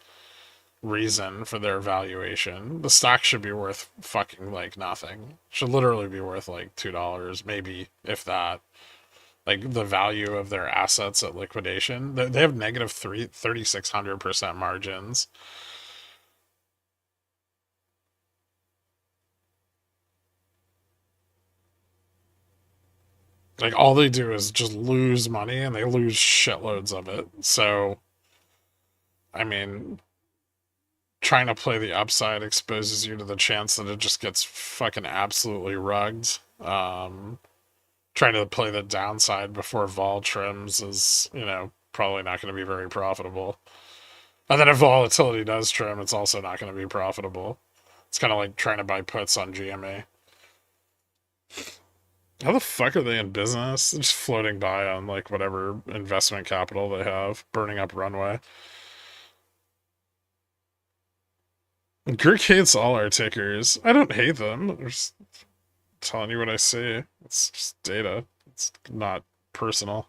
A: reason for their valuation. The stock should be worth fucking like nothing. Should literally be worth like $2, maybe if that. Like the value of their assets at liquidation, they have negative 3,600% margins. Like all they do is just lose money and they lose shitloads of it. So, I mean, trying to play the upside exposes you to the chance that it just gets fucking absolutely rugged. Trying to play the downside before vol trims is, probably not going to be very profitable. And then if volatility does trim, it's also not going to be profitable. It's kind of like trying to buy puts on GMA. How the fuck are they in business? They're just floating by on like whatever investment capital they have, burning up runway. Kirk hates all our tickers. I don't hate them. I'm just telling you what I see. It's just data. It's not personal.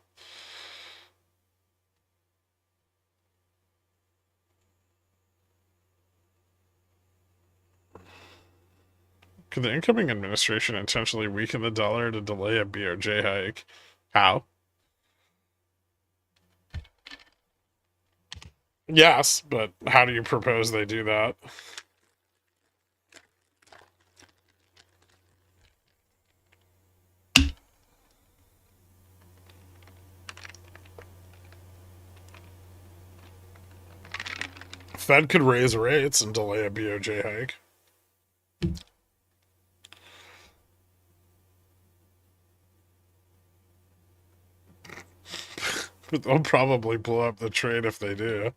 A: Could the incoming administration intentionally weaken the dollar to delay a BOJ hike? How? Yes, but how do you propose they do that? Fed could raise rates and delay a BOJ hike. But they'll probably blow up the trade if they do.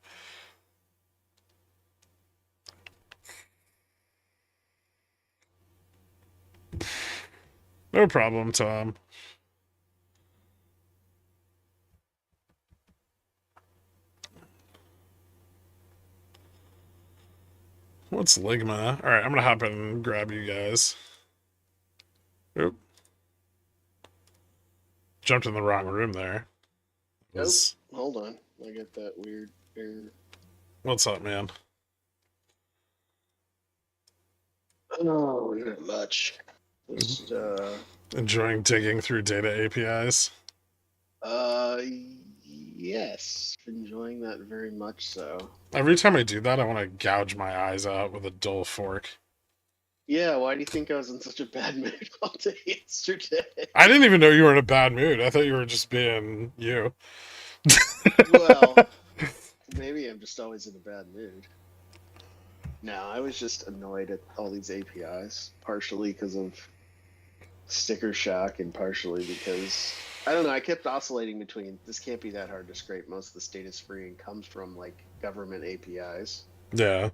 A: No problem, Tom. What's Ligma? Alright, I'm gonna hop in and grab you guys. Oop. Jumped in the wrong room there.
B: Was... Oh, hold on. I get that weird error.
A: What's up, man?
B: Oh, not much. Just,
A: enjoying digging through data APIs?
B: Yes. Enjoying that very much so.
A: Every time I do that, I want to gouge my eyes out with a dull fork.
B: Yeah, why do you think I was in such a bad mood all day yesterday?
A: I didn't even know you were in a bad mood. I thought you were just being you.
B: Well, maybe I'm just always in a bad mood. No, I was just annoyed at all these APIs, partially because of sticker shock and partially because, I don't know, I kept oscillating between, this can't be that hard to scrape. Most of this data is free and comes from, like, government APIs.
A: Yeah.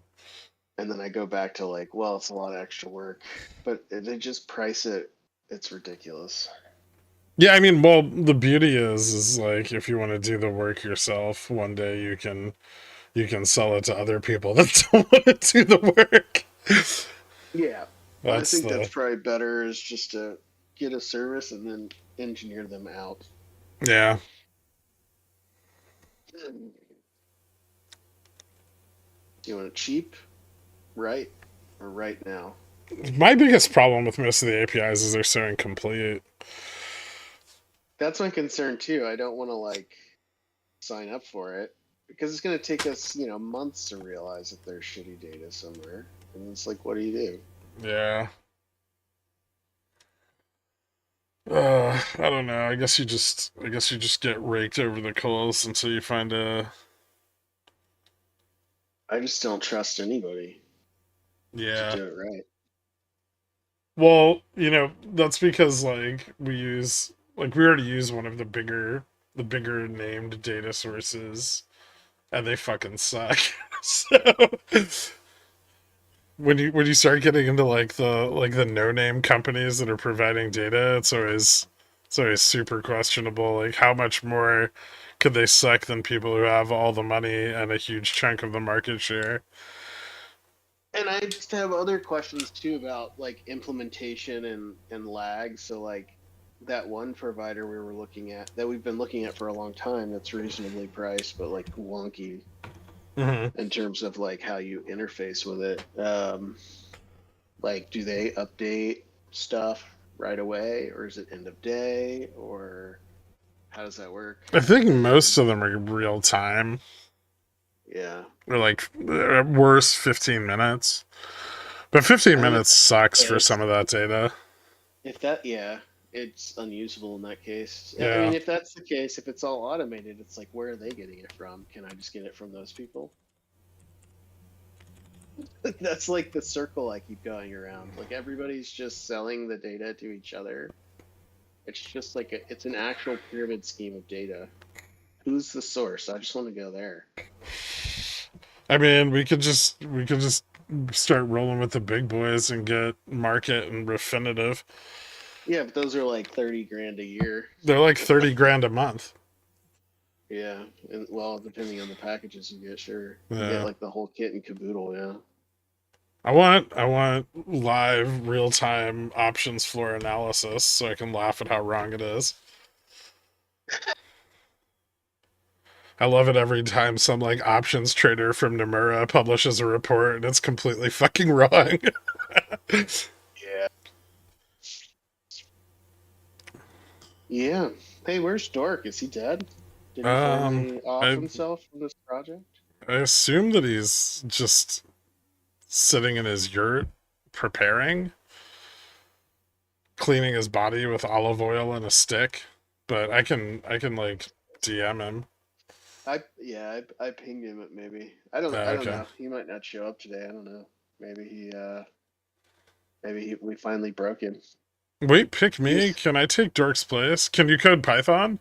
B: And then I go back to, like, well, it's a lot of extra work. But they just price it, it's ridiculous.
A: Yeah, I mean, well, the beauty is like if you want to do the work yourself, one day you can sell it to other people that don't want to do the work.
B: Yeah. I
A: That's
B: think that's
A: the
B: probably better is just to get a service and then engineer them out.
A: yeah.
B: Do you want it cheap, right, or right now?
A: My biggest problem with most of the APIs is they're so incomplete.
B: That's my concern too. I don't want to like sign up for it because it's going to take us, months to realize that there's shitty data somewhere. And it's like, what do you do?
A: Yeah. I don't know. I guess you just get raked over the coals until you find a
B: I just don't trust anybody to
A: yeah.
B: do it right.
A: Well, that's because we already use one of the bigger named data sources and they fucking suck. So when you start getting into the no name companies that are providing data, it's always super questionable. Like how much more could they suck than people who have all the money and a huge chunk of the market share?
B: And I just have other questions too about like implementation and lag. So like that one provider we were looking at that we've been looking at for a long time that's reasonably priced but like wonky
A: Mm-hmm.
B: in terms of like how you interface with it. Like do they update stuff right away or is it end of day or how does that work?
A: I think most
B: And
A: of them are real time,
B: yeah,
A: or like at worst 15 minutes. But 15
B: I mean
A: minutes sucks for
B: it's
A: some of that data.
B: if that, yeah, it's unusable in that case. I mean,
A: Yeah.
B: if that's the case, if it's all automated, it's like, where are they getting it from? Can I just get it from those people? That's like the circle I keep going around. Like everybody's just selling the data to each other. It's just like it's an actual pyramid scheme of data. Who's the source? I just want to go there.
A: I mean, we could just start rolling with the big boys and get Market and Refinitiv.
B: Yeah, but those are like 30 grand a year.
A: They're like 30 grand a month.
B: Yeah, and well, depending on the packages you get, sure, you get
A: Yeah.
B: like the whole kit and caboodle. Yeah.
A: I want live real time options floor analysis so I can laugh at how wrong it is. I love it every time some like options trader from Nomura publishes a report and it's completely fucking wrong.
B: Yeah. Yeah. Hey, where's Dork? Is he dead? Did he finally off
A: I
B: himself from this project?
A: I assume that he's just sitting in his yurt preparing, cleaning his body with olive oil and a stick. But I can like DM him.
B: I pinged him at maybe. I don't
A: Okay.
B: know. He might not show up today. I don't know. Maybe we finally broke him.
A: Wait, pick
B: He
A: me.
B: was
A: Can I take Dork's place? Can you code Python?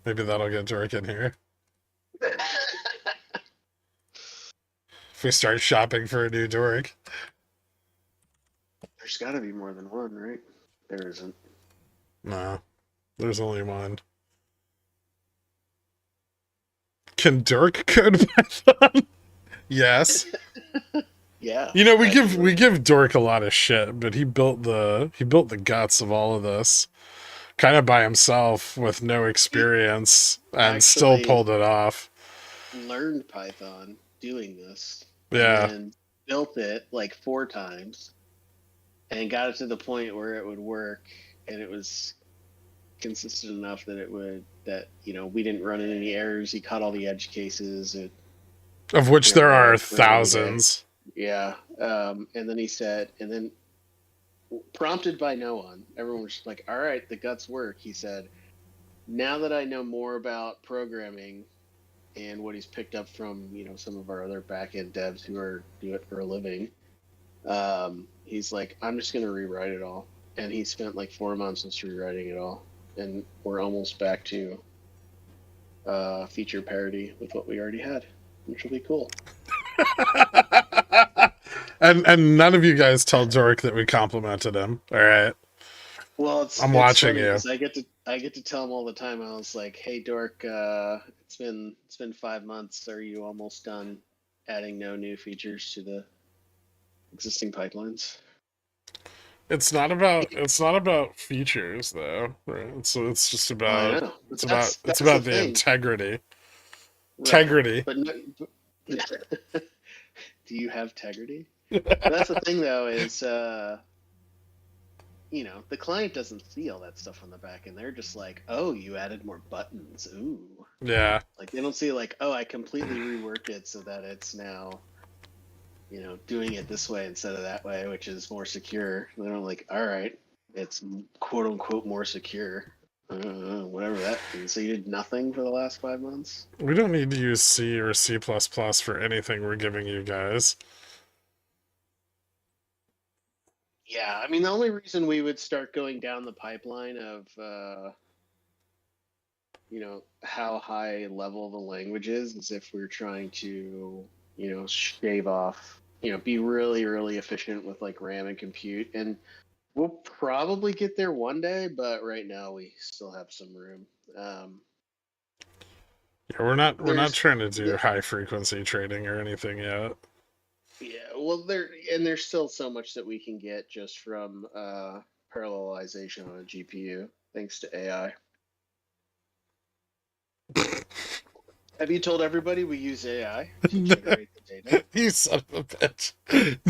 A: Maybe that'll get Dork in here. If we start shopping for a new Dork.
B: There's got to be more than one, right? There isn't.
A: No, there's only one. Can Dork code Python? Yes.
B: Yeah,
A: We give
B: actually.
A: we give Dork a lot of shit, but he built the guts of all of this kind of by himself with no
B: He
A: experience and still
B: actually
A: pulled it off.
B: learned Python doing this and
A: Yeah.
B: then built it like 4 times and got it to the point where it would work and it was consistent enough that we didn't run into any errors. He caught all the edge cases. It
A: Of which
B: went
A: there
B: well
A: are
B: for every day.
A: thousands.
B: Yeah. And then he said, and then prompted by no one, everyone was just like, all right, the guts work. He said, now that I know more about programming and what he's picked up from, some of our other back end devs who do it for a living, he's like, I'm just going to rewrite it all. And he spent like 4 months just rewriting it all. And we're almost back to feature parity with what we already had, which will be cool.
A: And none of you guys tell Dork that we complimented him. All right.
B: Well,
A: I'm
B: it's
A: watching
B: funny
A: you.
B: because I get to tell him all the time. I was like, "Hey, Dork, it's been 5 months. Are you almost done adding no new features to the existing pipelines?"
A: It's not about features though, right? So
B: Oh, I know, but
A: it's
B: that's the
A: about the
B: thing,
A: integrity.
B: right?
A: Integrity.
B: But no, do you have integrity? But that's the thing, though, is the client doesn't see all that stuff on the back, and they're just like, "Oh, you added more buttons. Ooh."
A: Yeah.
B: Like they don't see like, "Oh, I completely reworked it so that it's now, doing it this way instead of that way, which is more secure." And they're like, "All right, it's quote unquote more secure." Whatever that means. So you did nothing for the last 5 months?
A: We don't need to use C or C++ for anything we're giving you guys.
B: Yeah, I mean, the only reason we would start going down the pipeline of, how high level the language is if we're trying to, shave off, be really, really efficient with like RAM and compute. And we'll probably get there one day, but right now we still have some room. Um,
A: Yeah, we're not
B: there's,
A: trying to do
B: there,
A: high frequency trading or anything yet.
B: yeah, well, there's still so much that we can get just from parallelization on a GPU, thanks to AI. Have you told everybody we use AI to generate the data?
A: You son of a bitch.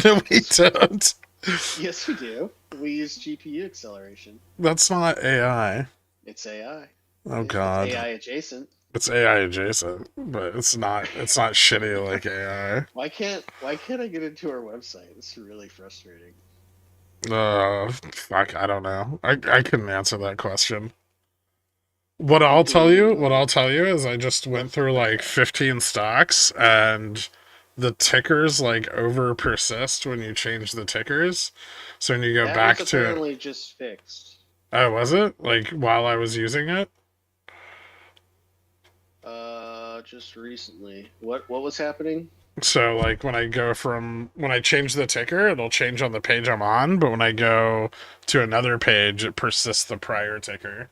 A: No, we
B: Yes,
A: don't.
B: yes, we do. We use GPU acceleration.
A: That's not AI.
B: It's AI.
A: Oh
B: It's
A: god.
B: AI adjacent.
A: It's AI adjacent, but it's not shitty like AI.
B: Why can't I get into our website? It's really frustrating.
A: Fuck, I don't know. I couldn't answer that question.
B: People
A: What
B: email.
A: I'll tell you is I just went through like
B: Okay.
A: 15 stocks and the tickers like over persist when you change the tickers. So when you go
B: That was
A: back to,
B: apparently just fixed.
A: oh, was it? Like while I was using it?
B: Just recently. What was happening?
A: So like when I change the ticker, it'll change on the page I'm on, but when I go to another page, it persists the prior ticker.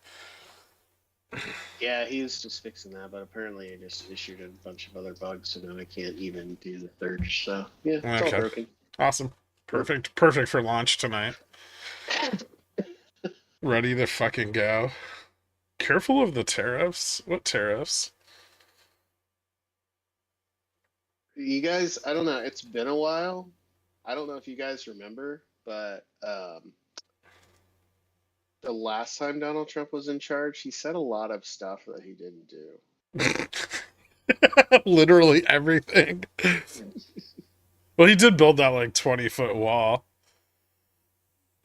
B: Yeah, he was just fixing that, but apparently it just issued a bunch of other bugs, so now I can't even do the search. So yeah, it's all
A: Okay.
B: broken.
A: Awesome.
B: Yep.
A: Perfect for launch tonight. Ready to fucking go. Careful of the tariffs. What tariffs?
B: You guys, I don't know. It's been a while. I don't know if you guys remember, but the last time Donald Trump was in charge, he said a lot of stuff that he didn't do.
A: Literally everything. Well, he did build that like 20-foot wall,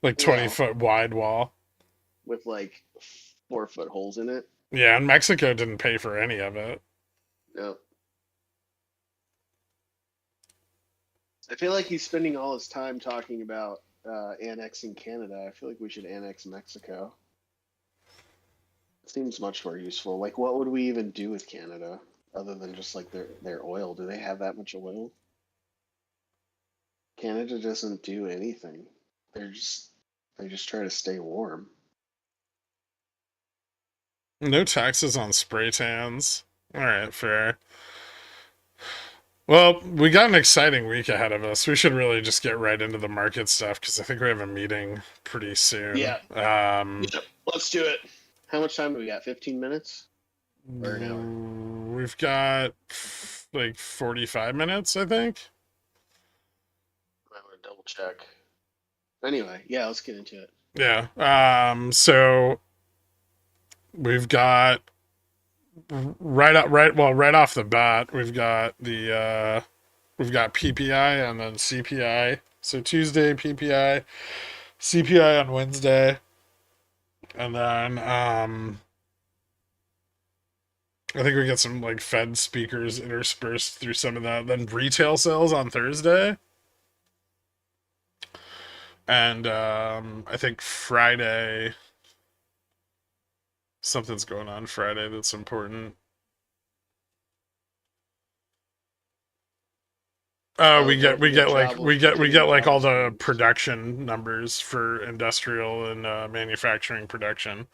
A: like 20
B: Well,
A: foot wide wall.
B: with like 4 foot holes in it.
A: Yeah, and Mexico didn't pay for any of it.
B: No, I feel like he's spending all his time talking about annexing Canada. I feel like we should annex Mexico. It seems much more useful. Like, what would we even do with Canada other than just like their oil? Do they have that much oil? Canada doesn't do anything. They're just they just try to stay warm.
A: No taxes on spray tans. All right, fair. Well, we got an exciting week ahead of us. We should really just get right into the market stuff because I think we have a meeting pretty soon.
B: Yeah, yeah. Let's do it. How much time do we got? 15 minutes or an hour?
A: We've got like 45 minutes, I think.
B: I want to double check. Anyway, yeah, let's get into it.
A: Yeah. So we've got right off the bat, we've got PPI and then CPI. So Tuesday PPI, CPI on Wednesday, and then I think we get some like Fed speakers interspersed through some of that. Then retail sales on Thursday, and I think Friday something's going on Friday that's important.
B: Oh,
A: We get
B: the job will
A: we
B: continuing
A: get like all
B: jobs
A: the
B: numbers.
A: production numbers for industrial and manufacturing production.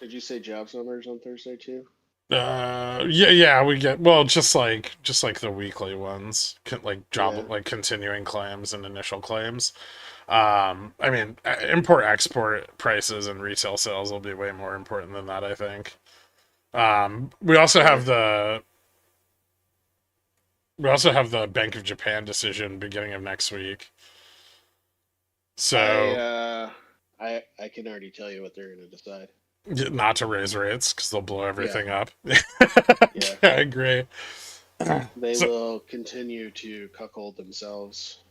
B: Did you say jobs numbers on Thursday too?
A: Yeah, we get well just like the weekly ones, like
B: Yeah.
A: job like continuing claims and initial claims. I mean, import export prices and retail sales will be way more important than that, I think. We also
B: Yeah.
A: have the Bank of Japan decision beginning of next week.
B: I
A: So
B: uh I can already tell you what they're gonna decide.
A: not to raise rates because they'll blow
B: Yeah.
A: everything up.
B: Yeah.
A: I agree.
B: They
A: So
B: will continue to cuckold themselves.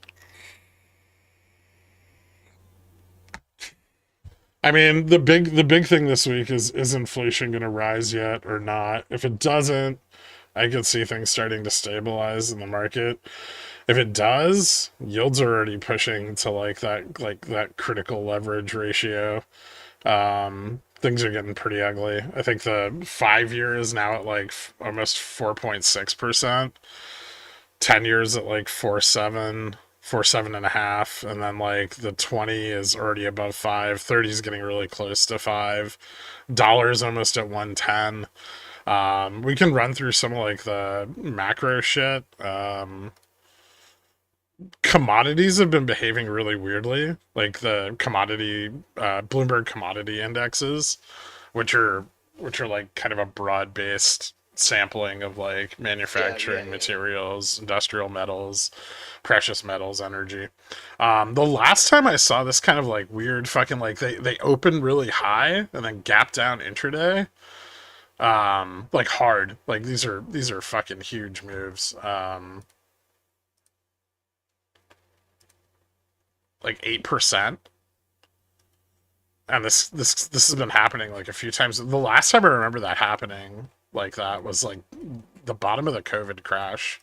A: I mean, the big thing this week is inflation going to rise yet or not? If it doesn't, I could see things starting to stabilize in the market. If it does, yields are already pushing to like that critical leverage ratio. Things are getting pretty ugly. I think the 5 year is now at like almost 4.6%. 10 years at like 4.7, 4.7 and a half, and then like the 20 is already above 5. 30 is getting really close to 5. Dollars almost at 110. We can run through some of like the macro shit. Commodities have been behaving really weirdly, like the commodity Bloomberg commodity indexes, which are like kind of a broad based sampling of like
B: Yeah, yeah,
A: manufacturing
B: yeah.
A: materials, industrial metals, precious metals, energy. The last time I saw this kind of like weird fucking like they opened really high and then gap down intraday. Like hard. Like these are fucking huge moves. Like 8%. And this has been happening like a few times. The last time I remember that happening like that was like the bottom of the COVID crash,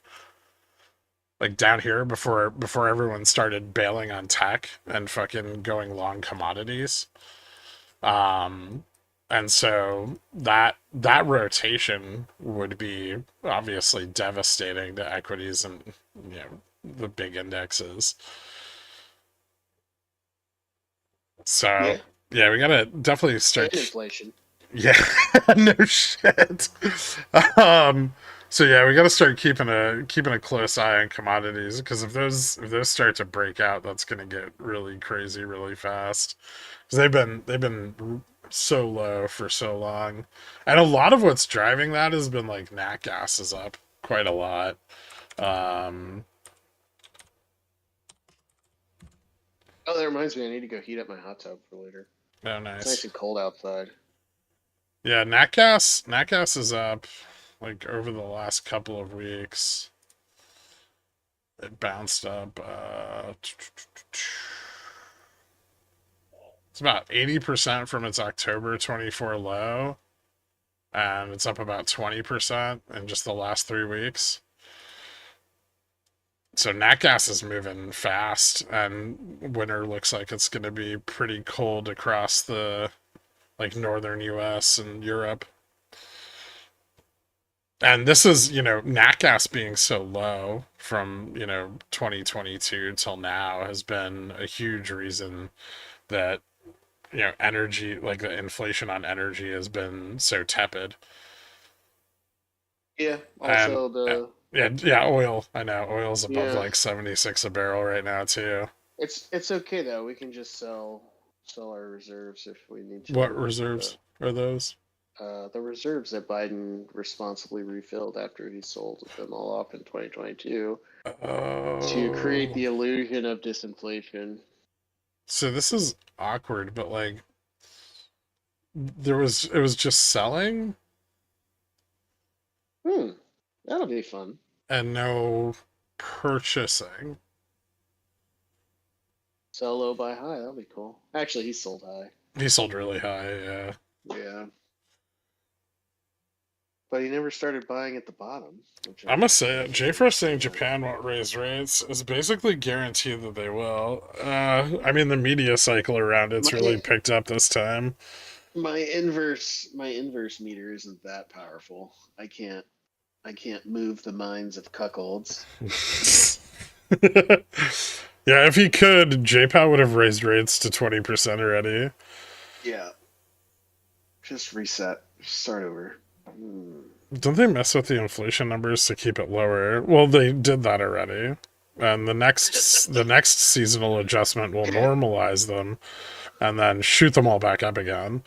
A: like down here before everyone started bailing on tech and fucking going long commodities. Um, and so that rotation would be obviously devastating to equities and you know the big indexes. So
B: Yeah.
A: yeah, we gotta definitely
B: And
A: start.
B: inflation.
A: Yeah, no shit. Um, so yeah, we got to start keeping a close eye on commodities because if those start to break out, that's gonna get really crazy really fast. Because they've been so low for so long, and a lot of what's driving that has been like nat gas is up quite a lot. Um,
B: Oh, that reminds me, I need to go heat up my hot tub for later.
A: oh
B: It's nice
A: nice.
B: and cold outside.
A: Yeah, nat gas is up like over the last couple of weeks. It bounced up. It's about 80% from its October 24 low, and it's up about 20% in just the last 3 weeks. So nat gas is moving fast, and winter looks like it's going to be pretty cold across the like northern U.S. and Europe. And this is, nat gas being so low from, 2022 till now has been a huge reason that, energy, like the inflation on energy has been so tepid.
B: Yeah.
A: And
B: Also the
A: yeah, oil. I know oil's above
B: yeah.
A: like 76 a barrel right now too.
B: It's okay though. We can just sell our reserves if we need
A: What
B: to.
A: reserves are those?
B: The reserves that Biden responsibly refilled after he sold them all off in 2022 to create
A: Oh,
B: the illusion of disinflation.
A: so this is awkward, but like it was just selling
B: Hmm, that'll be fun.
A: and no purchasing.
B: Sell low, buy high. That'll be cool. Actually, he sold high.
A: He sold really high, yeah.
B: Yeah, but he never started buying at the bottom, which
A: I must say,
B: I think
A: JFR
B: is
A: saying
B: smart.
A: Japan won't raise rates is basically guaranteed that they will. I mean, the media cycle around it's
B: My
A: really picked up this time.
B: my inverse meter isn't that powerful. I can't move the minds of cuckolds.
A: Yeah, if he could, JPOW would have raised rates to 20% already.
B: Yeah. Just reset. Start over. Hmm.
A: Don't they mess with the inflation numbers to keep it lower? Well, they did that already. And the next seasonal adjustment will normalize them and then shoot them all back up again.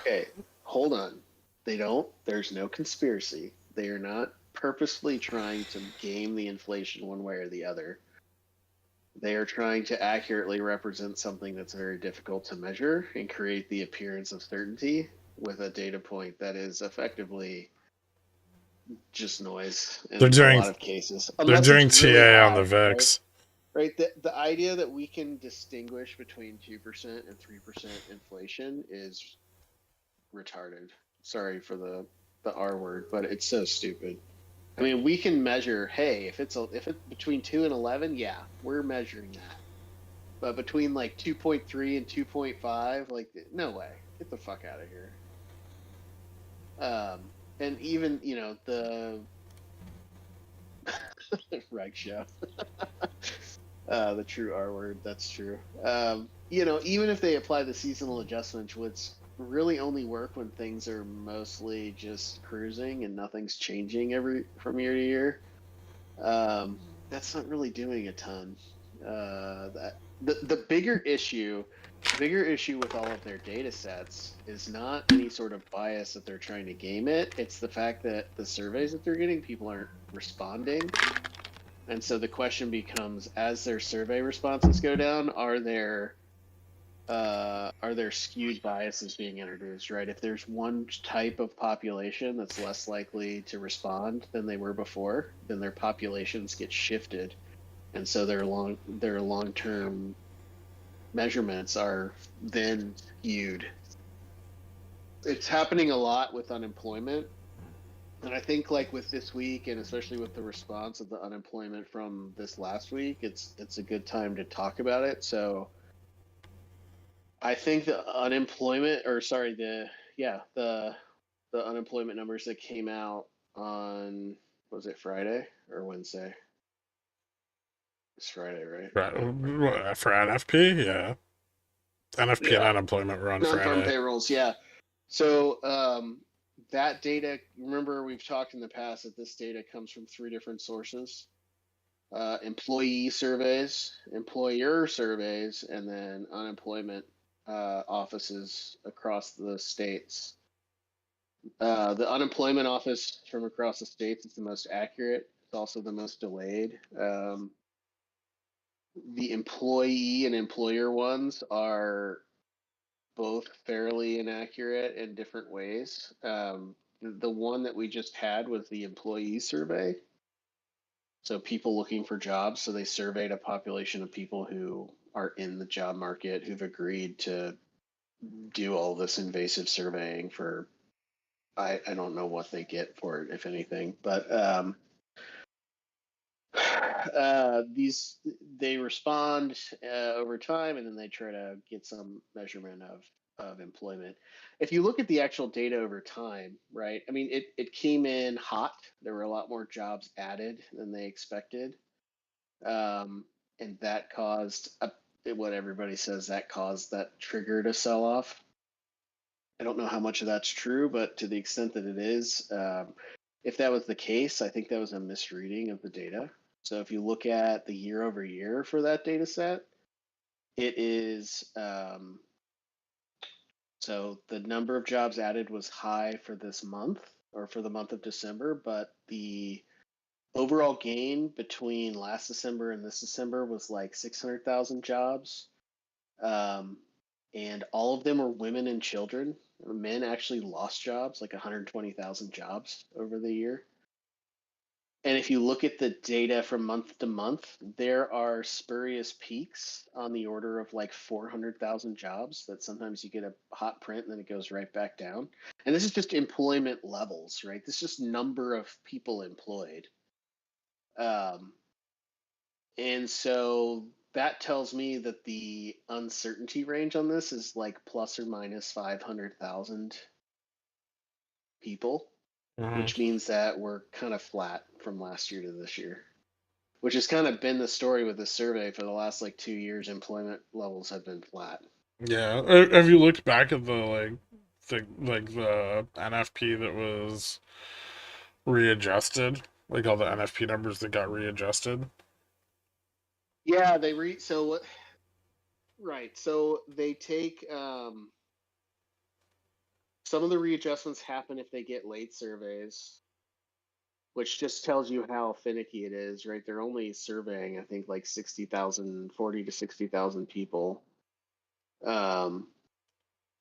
B: Okay, hold on. They don't. There's no conspiracy. They are not purposefully trying to game the inflation one way or the other. They are trying to accurately represent something that's very difficult to measure and create the appearance of certainty with a data point that is effectively just noise
A: They're
B: in a
A: doing
B: lot of cases,
A: they're
B: unless it's
A: doing
B: really
A: TA on the
B: high, right?
A: VIX.
B: Right. The idea that we can distinguish between 2% and 3% inflation is retarded. Sorry for the R word, but it's so stupid. I mean, we can measure, hey, if it's between 2 and 11, yeah, we're measuring that. But between like 2.3 and 2.5, like no way. Get the fuck out of here. And even, the reg show. The true R word, that's true. Even if they apply the seasonal adjustments, which really only work when things are mostly just cruising and nothing's changing every from year to year, that's not really doing a ton. That the bigger issue with all of their data sets is not any sort of bias that they're trying to game it. It's the fact that the surveys that they're getting, people aren't responding. And so the question becomes, as their survey responses go down, are there skewed biases being introduced, right? If there's one type of population that's less likely to respond than they were before, then their populations get shifted. And so their long-term measurements are then skewed. It's happening a lot with unemployment. And I think like with this week and especially with the response of the unemployment from this last week, it's a good time to talk about it. So I think the unemployment or sorry, the unemployment numbers that came out on was it Friday or Wednesday? It's Friday, right?
A: For NFP, yeah. NFP and
B: Yeah.
A: unemployment were on
B: Non-farm
A: Friday.
B: payrolls, yeah. So that data, remember we've talked in the past that this data comes from three different sources: employee surveys, employer surveys, and then unemployment offices across the states. The unemployment office from across the states is the most accurate. It's also the most delayed. The employee and employer ones are both fairly inaccurate in different ways. The one that we just had was the employee survey. So people looking for jobs. So they surveyed a population of people who are in the job market who've agreed to do all this invasive surveying for I don't know what they get for it, if anything, but these they respond over time, and then they try to get some measurement of employment. If you look at the actual data over time, right? I mean, it came in hot. There were a lot more jobs added than they expected, and that caused what everybody says that caused that trigger to sell off. I don't know how much of that's true, but to the extent that it is, if that was the case, I think that was a misreading of the data. So if you look at the year over year for that data set, it is so the number of jobs added was high for this month or for the month of December, but the overall gain between last December and this December was like 600,000 jobs. Um, and all of them were women and children. Men actually lost jobs, like 120,000 jobs over the year. And if you look at the data from month to month, there are spurious peaks on the order of like 400,000 jobs that sometimes you get a hot print and then it goes right back down. And this is just employment levels, right? This is just number of people employed. Um, and so that tells me that the uncertainty range on this is like plus or minus 500,000 people,
A: Mhm.
B: which means that we're kind of flat from last year to this year. which has kind of been the story with this survey for the last like 2 years. Employment levels have been flat.
A: Yeah. Have you looked back at the NFP that was readjusted? Like all the NFP numbers that got readjusted?
B: Yeah, so what? Right. So they take some of the readjustments happen if they get late surveys, which just tells you how finicky it is, right? They're only surveying, I think, like 60,000, 40 to 60,000 people. Um,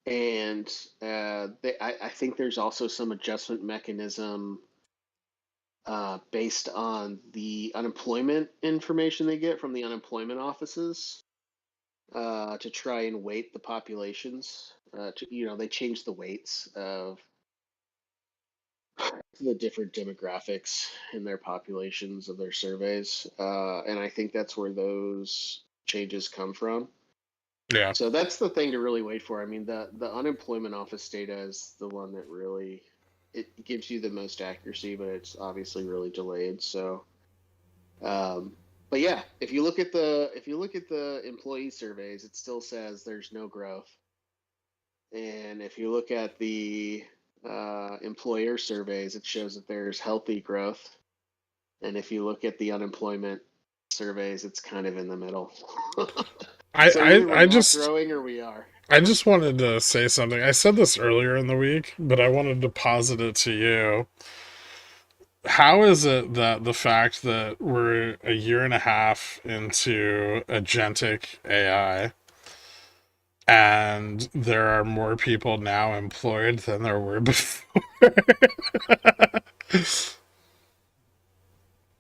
B: and I think there's also some adjustment mechanism based on the unemployment information they get from the unemployment offices to try and weight the populations. They change the weights of the different demographics in their populations of their surveys, and I think that's where those changes come from.
A: Yeah.
B: So that's the thing to really wait for. I mean, the unemployment office data is the one that really it gives you the most accuracy, but it's obviously really delayed. So, um, but yeah, if you look at the employee surveys, it still says there's no growth. And if you look at the employer surveys, it shows that there's healthy growth. And if you look at the unemployment surveys, it's kind of in the middle.
A: I,
B: So either we're
A: I, I
B: not
A: just
B: growing or we are.
A: I just wanted to say something. I said this earlier in the week, but I wanted to posit it to you. How is it that the fact that we're a year and a half into agentic AI and there are more people now employed than there were before?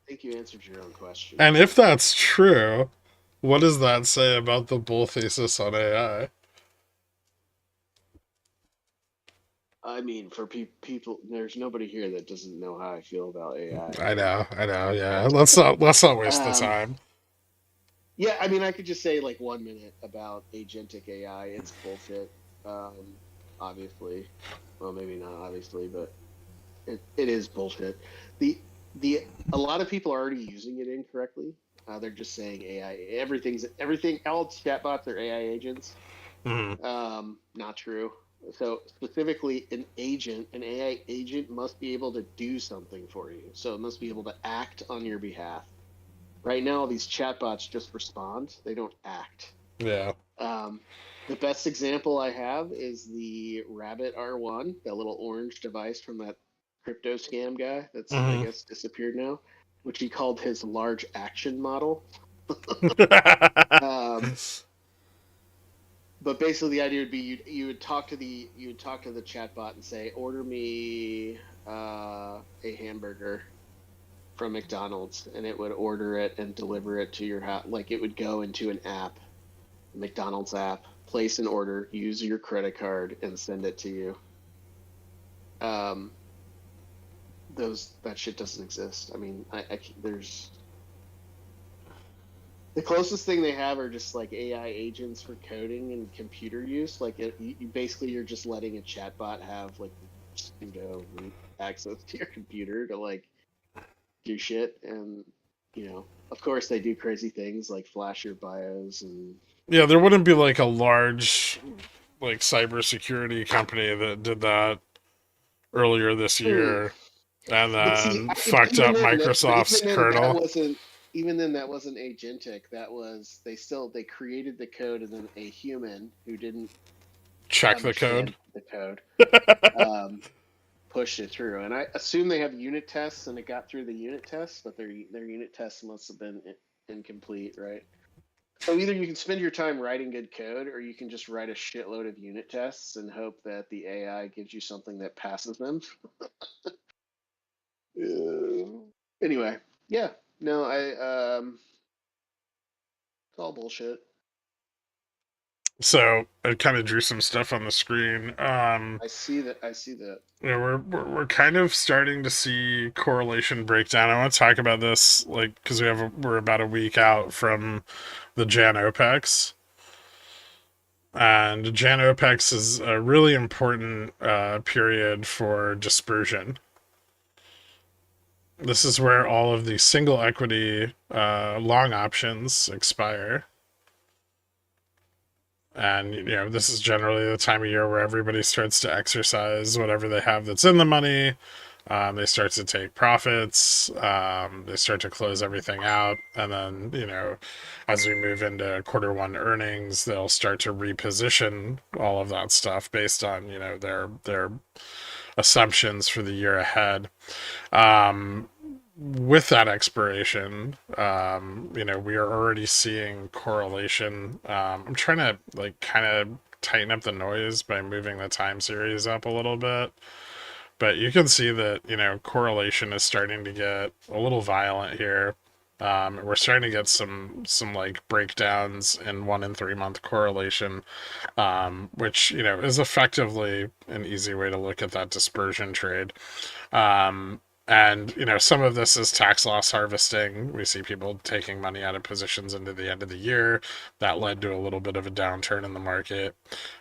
B: I think you answered your own question.
A: And if that's true, what does that say about the bull thesis on AI?
B: I mean, for people, there's nobody here that doesn't know how I feel about AI.
A: I know, yeah. Let's not waste the
B: Um,
A: time.
B: yeah, I mean, I could just say like 1 minute about agentic AI. It's bullshit. Um, Obviously, well, maybe not obviously, but it is bullshit. The the a lot of people are already using it incorrectly. They're just saying AI. Everything. All chatbots are AI agents.
A: Mhm.
B: Not true. So specifically, an AI agent must be able to do something for you. So it must be able to act on your behalf. Right now, these chatbots just respond; they don't act.
A: Yeah.
B: Um, the best example I have is the Rabbit R1, that little orange device from that crypto scam guy that's, I
A: Mhm.
B: guess, disappeared now, which he called his large action model. Um, but basically, the idea would be you would talk to the chatbot and say, "Order me a hamburger from McDonald's," and it would order it and deliver it to your house. Like it would go into an app, McDonald's app, place an order, use your credit card, and send it to you. Um, those that shit doesn't exist. I mean, there's the closest thing they have are just like AI agents for coding and computer use. Like basically you're just letting a chatbot have like pseudo root access to your computer to like do shit, and of course they do crazy things like flash your bios and
A: Yeah, there wouldn't be like a large like cybersecurity company that did that earlier this
B: mm.
A: year and
B: But see,
A: then fucked
B: even
A: up
B: then,
A: Microsoft's
B: that
A: kernel.
B: wasn't agentic. They created the code, and then a human who didn't
A: Check the code.
B: understand the code um, pushed it through. And I assume they have unit tests, and it got through the unit tests, but their unit tests must have been incomplete, right? So either you can spend your time writing good code, or you can just write a shitload of unit tests and hope that the AI gives you something that passes them. Anyway, yeah, no, it's all bullshit.
A: So I kind of drew some stuff on the screen.
B: I see that. I see that.
A: We're kind of starting to see correlation breakdown. I want to talk about this like because we're about a week out from the Jan OPEX. And Jan OPEX is a really important period for dispersion. This is where all of the single equity long options expire. And, this is generally the time of year where everybody starts to exercise whatever they have that's in the money. They start to take profits. They start to close everything out. And then, as we move into quarter 1 earnings, they'll start to reposition all of that stuff based on, their assumptions for the year ahead. With that expiration, we are already seeing correlation. I'm trying to like kind of tighten up the noise by moving the time series up a little bit, but you can see that correlation is starting to get a little violent here. We're starting to get some like breakdowns in 1 and 3 month correlation, which is effectively an easy way to look at that dispersion trade. Um, and some of this is tax loss harvesting. We see people taking money out of positions into the end of the year. That led to a little bit of a downturn in the market.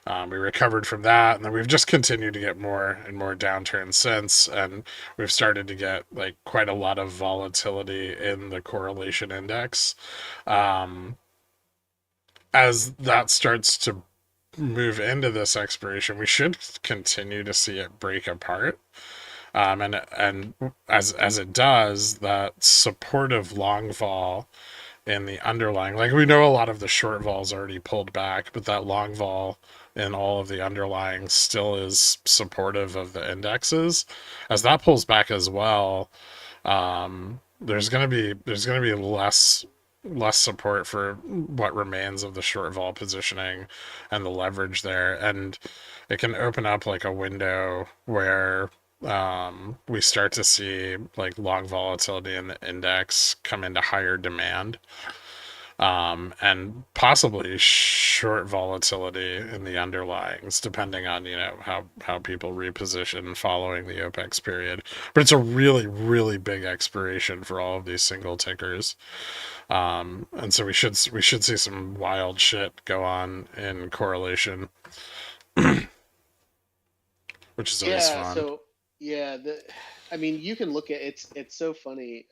A: We recovered from that, and then we've just continued to get more and more downturns since. And we've started to get like quite a lot of volatility in the correlation index. Um, as that starts to move into this expiration, we should continue to see it break apart. And as it does, that supportive long vol in the underlying, like we know a lot of the short vol's already pulled back, but that long vol in all of the underlying still is supportive of the indexes. As that pulls back as well, there's gonna be less support for what remains of the short vol positioning and the leverage there, and it can open up like a window where we start to see like long volatility in the index come into higher demand, and possibly short volatility in the underlyings, depending on how people reposition following the OPEX period. But it's a really really big expiration for all of these single tickers, and so we should see some wild shit go on in correlation, which is always
B: Yeah.
A: fun.
B: So yeah, I mean, you can look at it's so funny.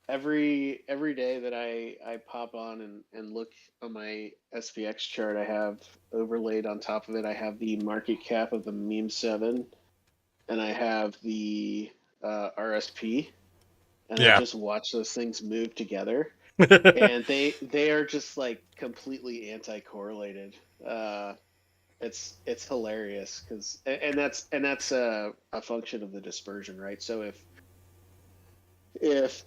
B: Every day that I pop on and look on my SPX chart, I have overlaid on top of it. I have the market cap of the meme 7, and I have the RSP, and I
A: Yeah.
B: just watch those things move together, and they are just like completely anti-correlated. It's hilarious because and that's a function of the dispersion, right? So if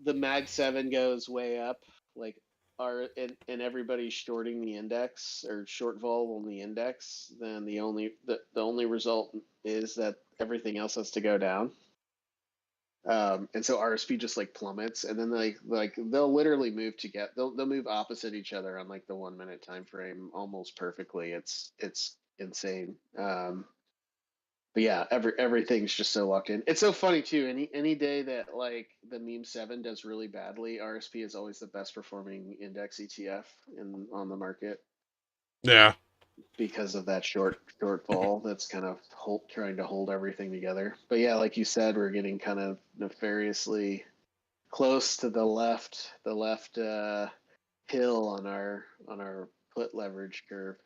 B: the Mag 7 goes way up, like and everybody's shorting the index or short vol on the index, then the only result is that everything else has to go down. And so RSP just like plummets, and then like they'll literally move together. They'll move opposite each other on like the 1 minute time frame almost perfectly. It's insane. But yeah, everything's just so locked in. It's so funny too. Any day that like the meme 7 does really badly, RSP is always the best performing index ETF in on the market
A: Yeah.
B: because of that shortfall that's kind of trying to hold everything together. But yeah, like you said, we're getting kind of nefariously close to the left hill on our put leverage curve,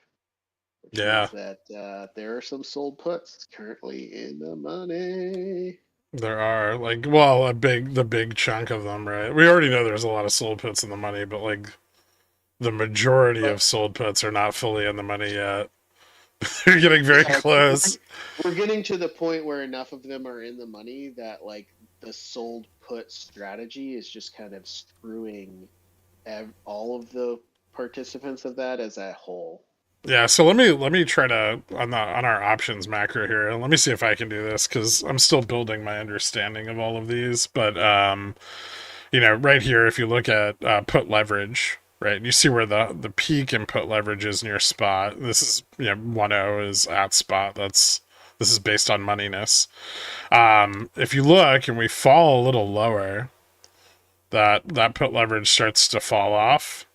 B: which
A: Yeah.
B: means that there are some sold puts currently in the money.
A: There are like, well, the big chunk of them, right? We already know there's a lot of sold puts in the money, but like the majority
B: But
A: of sold puts are not fully in the money yet. They're getting very
B: yeah,
A: close.
B: we're getting to the point where enough of them are in the money that like the sold put strategy is just kind of screwing all of the participants of that as a whole.
A: Yeah, so let me try to on our options macro here, and let me see if I can do this because I'm still building my understanding of all of these. But right here, if you look at put leverage, right, and you see where the peak in put leverage is near spot. This is 1.0 is at spot. This is based on moneyness. If you look and we fall a little lower, that put leverage starts to fall off,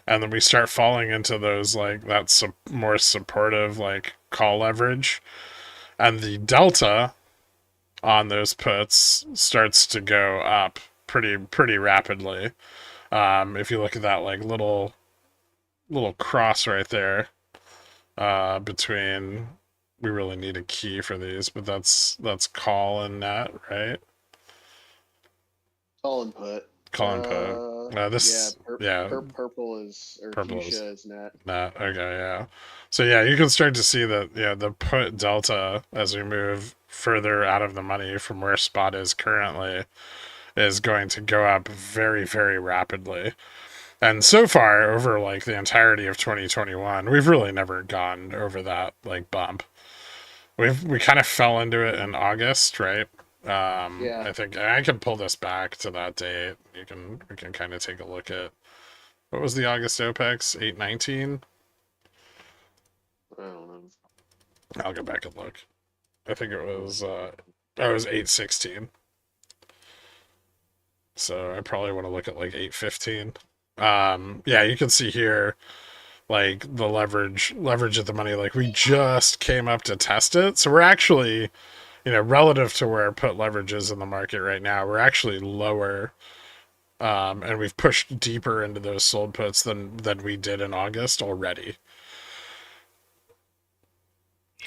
A: and then we start falling into those like that's more supportive like call leverage, and the delta on those puts starts to go up pretty rapidly. If you look at that like little cross right there, between, we really need a key for these, but that's call and net, right?
B: Call and put.
A: Call and put.
B: Yeah,
A: This, yeah,
B: purple is, or
A: purple is
B: fuchsia is net.
A: net. Okay, yeah. So yeah, you can start to see that, yeah, the put delta as we move further out of the money from where spot is currently is going to go up very rapidly. And so far, over like the entirety of 2021, we've really never gone over that like bump. We kind of fell into it in August, right?
B: Yeah,
A: I think I can pull this back to that date. We can kind of take a look at what was the August OPEX, 819.
B: I don't know.
A: I'll go back and look. I think it was 816. So I probably want to look at like 815. Yeah, you can see here like the leverage of the money. Like we just came up to test it, so we're actually, relative to where put leverage is in the market right now, we're actually lower, and we've pushed deeper into those sold puts than we did in August already.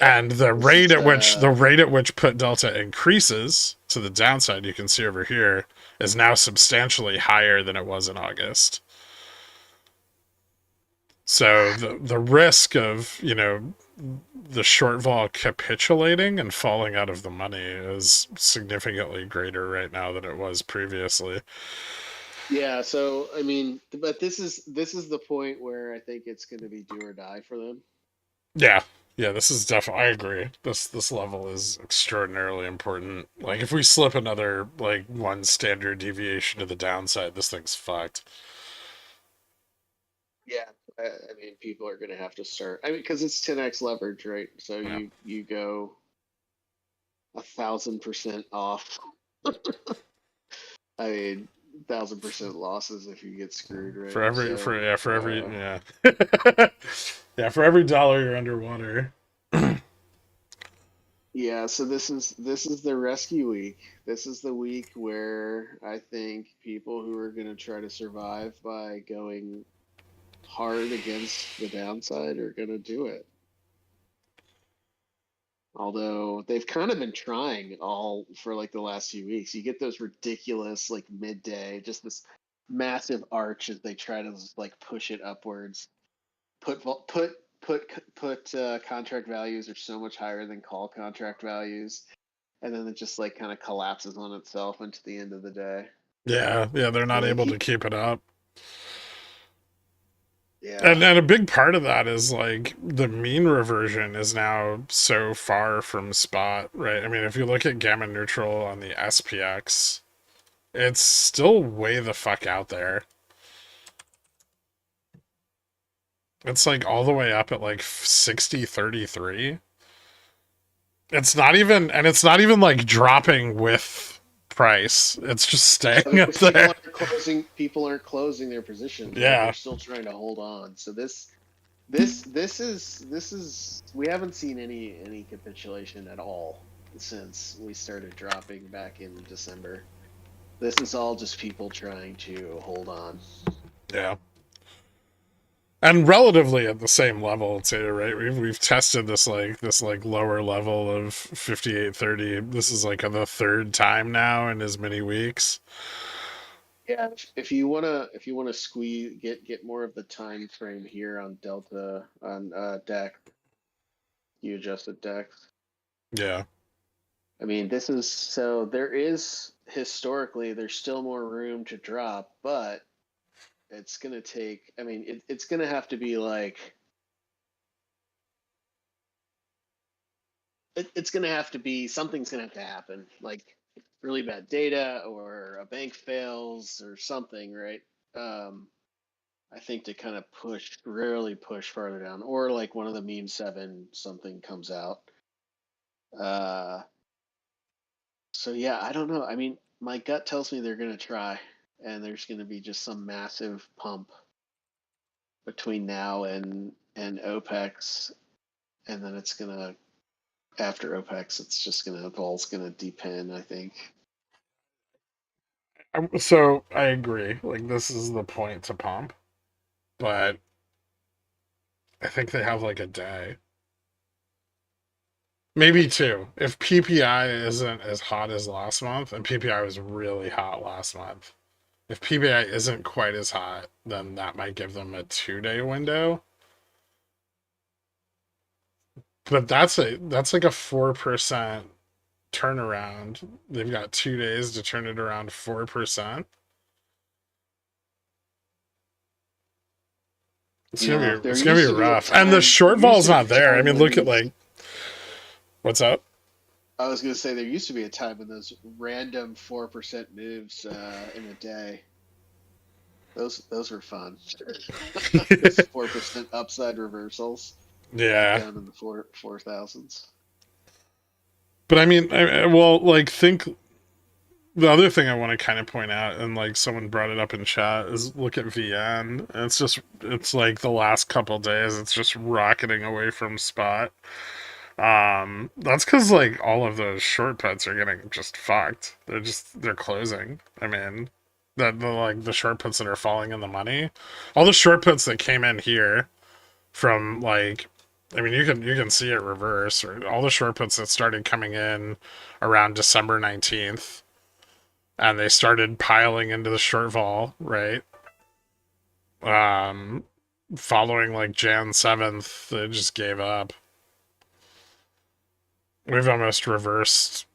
A: And
B: This is
A: the rate at which put delta increases to the downside, you can see over here, is now substantially higher than it was in August. So the risk of, the short vol capitulating and falling out of the money is significantly greater right now than it was previously.
B: yeah. So I mean, but this is the point where I think it's going to be do or die for them.
A: Yeah. Yeah, this is definitely, I agree. This level is extraordinarily important. Like if we slip another like one standard deviation to the downside, this thing's fucked.
B: Yeah, I mean, people are going to have to start. I mean, because it's 10x leverage, right? So
A: Yeah.
B: you go 1,000% off. I mean, 1,000% losses if you get screwed, right? So,
A: For every yeah. Yeah, for every dollar you're underwater.
B: yeah. So this is the rescue week. This is the week where I think people who are going to try to survive by going hard against the downside are going to do it. Although they've kind of been trying all for like the last few weeks. You get those ridiculous like midday, just this massive arch as they try to just, like push it upwards. Put contract values are so much higher than call contract values, and then it just like kind of collapses on itself into the end of the day.
A: Yeah, yeah, they're
B: So
A: not
B: they
A: able to
B: keep,
A: keep it up.
B: yeah,
A: And a big part of that is like the mean reversion is now so far from spot, right? I mean, if you look at gamma neutral on the SPX, it's still way the fuck out there. It's like all the way up at like 60-33. It's not even like dropping with price. It's just
B: no,
A: staying up
B: because
A: there.
B: people aren't closing their positions, right? They're
A: Yeah.
B: still trying to hold on. So this is we haven't seen any capitulation at all since we started dropping back in December. This is all just people trying to hold on.
A: Yeah. And relatively at the same level too, right? We've tested this like lower level of 5830. This is like the third time now in as many weeks.
B: Yeah, if you wanna squeeze get more of the time frame here on Delta on deck, you adjusted decks.
A: Yeah.
B: I mean, this is so there is historically there's still more room to drop, but it's gonna take. I mean, it's gonna have to be like it's gonna have to be something's gonna have to happen, like really bad data or a bank fails or something, right? Um, I think to kind of really push farther down, or like one of the meme seven something comes out. Uh, so yeah, I don't know. I mean, my gut tells me they're gonna try, and there's gonna be just some massive pump between now and OPEX, and then it's gonna after OPEX, it's just vol's gonna depend, I think.
A: So I agree. Like this is the point to pump, but I think they have like a day, maybe two. If PPI isn't as hot as last month, and PPI was really hot last month, if PPI isn't quite as hot, then that might give them a 2 day window. But that's like a 4% turnaround. They've got 2 days to turn it around 4%.
B: No, there
A: It's gonna be
B: used to be a
A: rough. And the
B: time. There
A: short
B: used
A: fall's
B: to be
A: not
B: a
A: there. I
B: time
A: mean,
B: when
A: look at
B: these.
A: like what's up?
B: I was gonna say there used to be a time when those random 4% moves in a day. Those were fun. Those 4% upside reversals
A: Yeah.
B: down in the four thousands.
A: But I mean, well, like think the other thing I want to kind of point out, and like someone brought it up in chat, is look at VN. And it's like the last couple days, it's just rocketing away from spot. That's because like all of those short puts are getting just fucked. They're closing. I mean, the like the short puts that are falling in the money, all the short puts that came in here from like, I mean, you can see it reverse, or all the short puts that started coming in around December 19th, and they started piling into the short vol, right? Um, Following like Jan 7th, they just gave up. We've almost reversed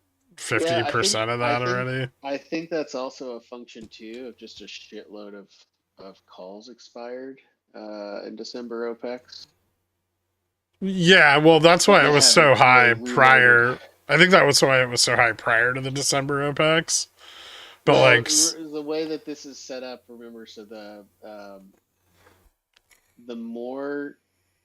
B: Yeah,
A: fifty percent of that already.
B: I think that's also a function too of just a shitload of calls expired in December OPEX.
A: Yeah, well, that's
B: And
A: why it
B: they
A: was so
B: they
A: high
B: reloaded.
A: prior. I think that was why it was so high prior to the December OPEX. But
B: Well,
A: like,
B: the way that this is set up, remember, so the more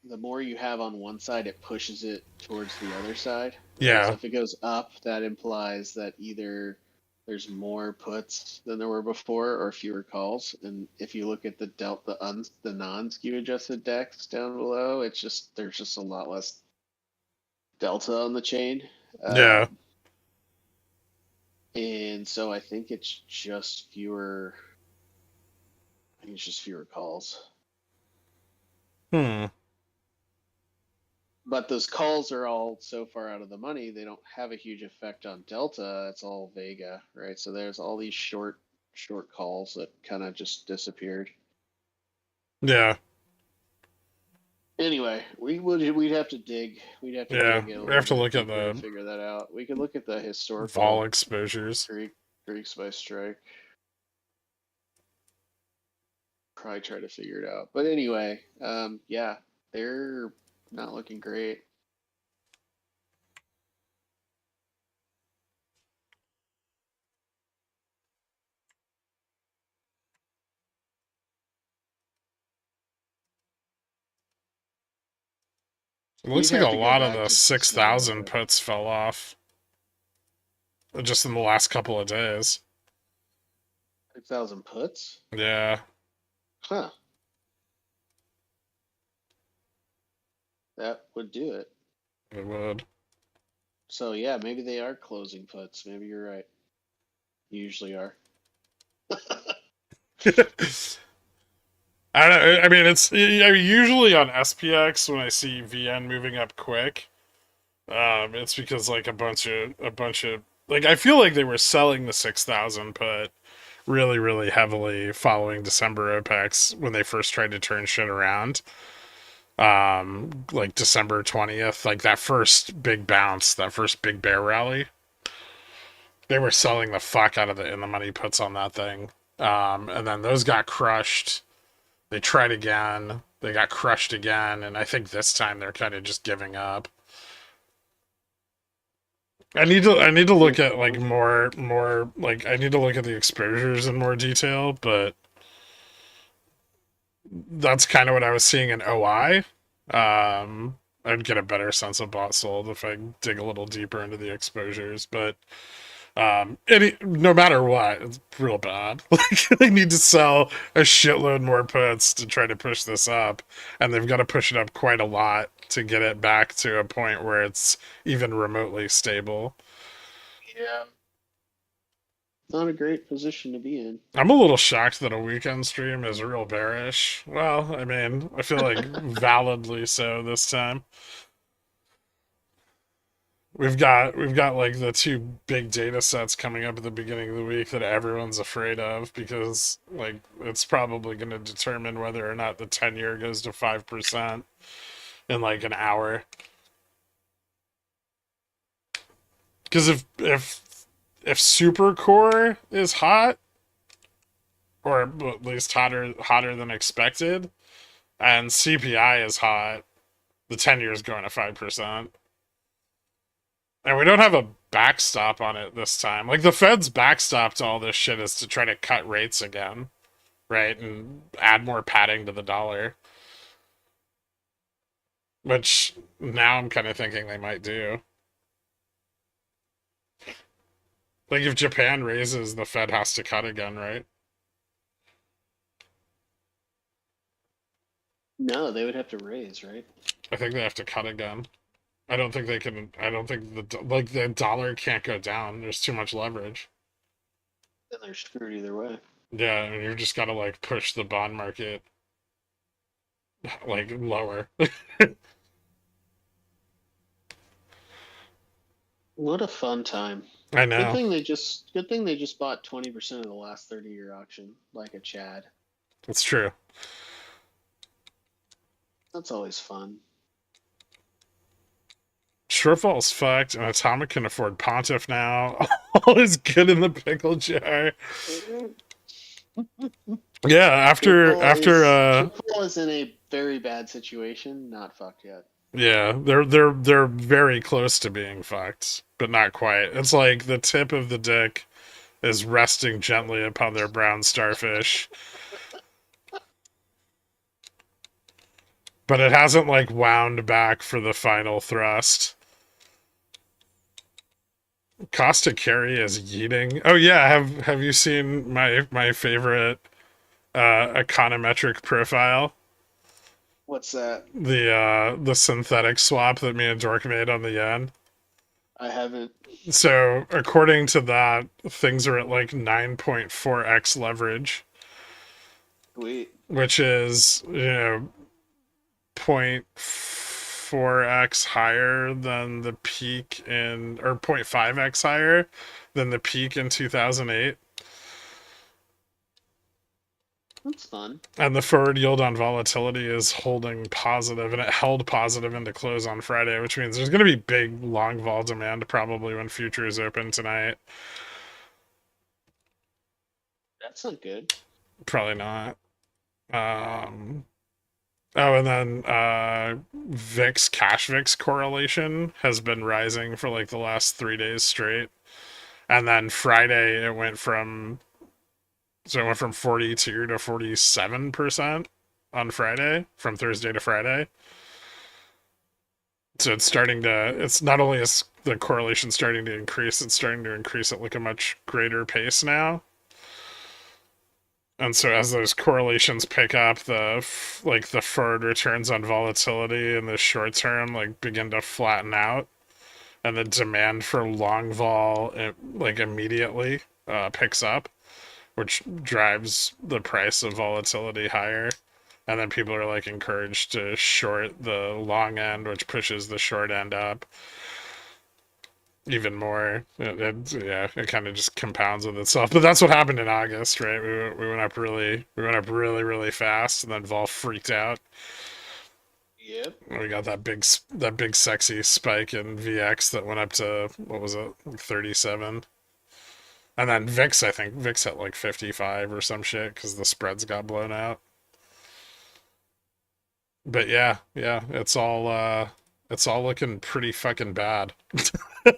B: the more you have on one side, it pushes it towards the other side, right? So
A: yeah,
B: if it goes up, that implies that either there's more puts than there were before or fewer calls. And if you look at the the non-skew adjusted decks down below, it's just there's just a lot less delta on the chain.
A: yeah.
B: And so I think it's just fewer. I think it's just fewer calls.
A: Hmm.
B: But those calls are all so far out of the money, they don't have a huge effect on delta. It's all vega, right? So there's all these short calls that kind of just disappeared.
A: Yeah,
B: Anyway, we'd have to dig. We'd have to
A: yeah.
B: dig in a
A: We have
B: little
A: to
B: bit
A: look at
B: deeper to
A: the
B: figure that out. We could look at the
A: vol
B: historical
A: exposures.
B: Greeks by strike. Probably try to figure it out. But anyway, yeah, they're not looking great.
A: It
B: We'd
A: looks like a
B: have to go
A: lot of
B: back
A: the
B: just to
A: six
B: see
A: thousand puts fell off just in the last couple of days.
B: 6,000 puts.
A: Yeah,
B: Huh. That would do it.
A: it would.
B: So yeah, maybe they are closing puts. Maybe you're right. You usually are.
A: I don't know. I mean, I mean, usually on SPX when I see VN moving up quick, it's because like a bunch of like I feel like they were selling the 6,000 put really really heavily following December OPEX when they first tried to turn shit around. Like December 20th, like that first big bounce, that first big bear rally, they were selling the fuck out of the in the money puts on that thing. And then those got crushed. They tried again. They got crushed again, and I think this time they're kind of just giving up. I need to look at like more like I need to look at the exposures in more detail, but that's kind of what I was seeing in OI. I'd get a better sense of bought sold if I dig a little deeper into the exposures, but No matter what, it's real bad. Like they need to sell a shitload more puts to try to push this up, and they've got to push it up quite a lot to get it back to a point where it's even remotely stable.
B: Yeah. Not a great position to be in.
A: I'm a little shocked that a weekend stream is real bearish. Well, I mean, I feel like validly so this time. We've got like the two big data sets coming up at the beginning of the week that everyone's afraid of because like it's probably going to determine whether or not the 10-year goes to 5% in like an hour. Because if Supercore is hot, or at least hotter than expected, and CPI is hot, the 10-year is going to 5%. And we don't have a backstop on it this time. Like the Fed's backstop to all this shit is to try to cut rates again, right? And add more padding to the dollar. Which now I'm kind of thinking they might do. Like if Japan raises, the Fed has to cut again, right?
B: No, they would have to raise, right?
A: I think they have to cut again. I don't think they can. I don't think the dollar can't go down. There's too much leverage.
B: Then they're screwed either way.
A: Yeah, and you just got to like push the bond market like lower.
B: What a fun time.
A: I know.
B: Good thing they just bought 20% of the last 30-year auction, like a Chad.
A: It's true.
B: That's always fun.
A: Shortfall's fucked, and Atomic can afford Pontiff now. All is good in the pickle jar. Yeah,
B: Triple is in a very bad situation, not fucked yet.
A: yeah, they're very close to being fucked, but not quite. It's like the tip of the dick is resting gently upon their brown starfish. But it hasn't like wound back for the final thrust. Costa Carry is yeeting. Oh yeah, have you seen my favorite econometric profile?
B: What's that?
A: The synthetic swap that me and Dork made on the yen.
B: I haven't.
A: So according to that, things are at like 9.4x leverage,
B: Sweet.
A: which is 0.4x higher than the peak in, or 0.5x higher than the peak in 2008.
B: That's fun.
A: And the forward yield on volatility is holding positive, and it held positive into close on Friday, which means there's going to be big long vol demand probably when futures open tonight.
B: That's not good.
A: Probably not. Oh, and then Cash VIX correlation has been rising for like the last 3 days straight. And then Friday it went from 42 to 47% on Friday, from Thursday to Friday. So it's not only is the correlation starting to increase, it's starting to increase at like a much greater pace now. And so as those correlations pick up, the forward returns on volatility in the short term like begin to flatten out, and the demand for long vol like immediately picks up, which drives the price of volatility higher. And then people are like encouraged to short the long end, which pushes the short end up even more. It kind of just compounds with itself. But that's what happened in August, right? We went up really fast, and then vol freaked out.
B: Yep.
A: We got that big sexy spike in VX that went up to, what was it, like 37. And then VIX, I think VIX hit like 55 or some shit because the spreads got blown out. But yeah, it's all looking pretty fucking bad.
B: Yeah,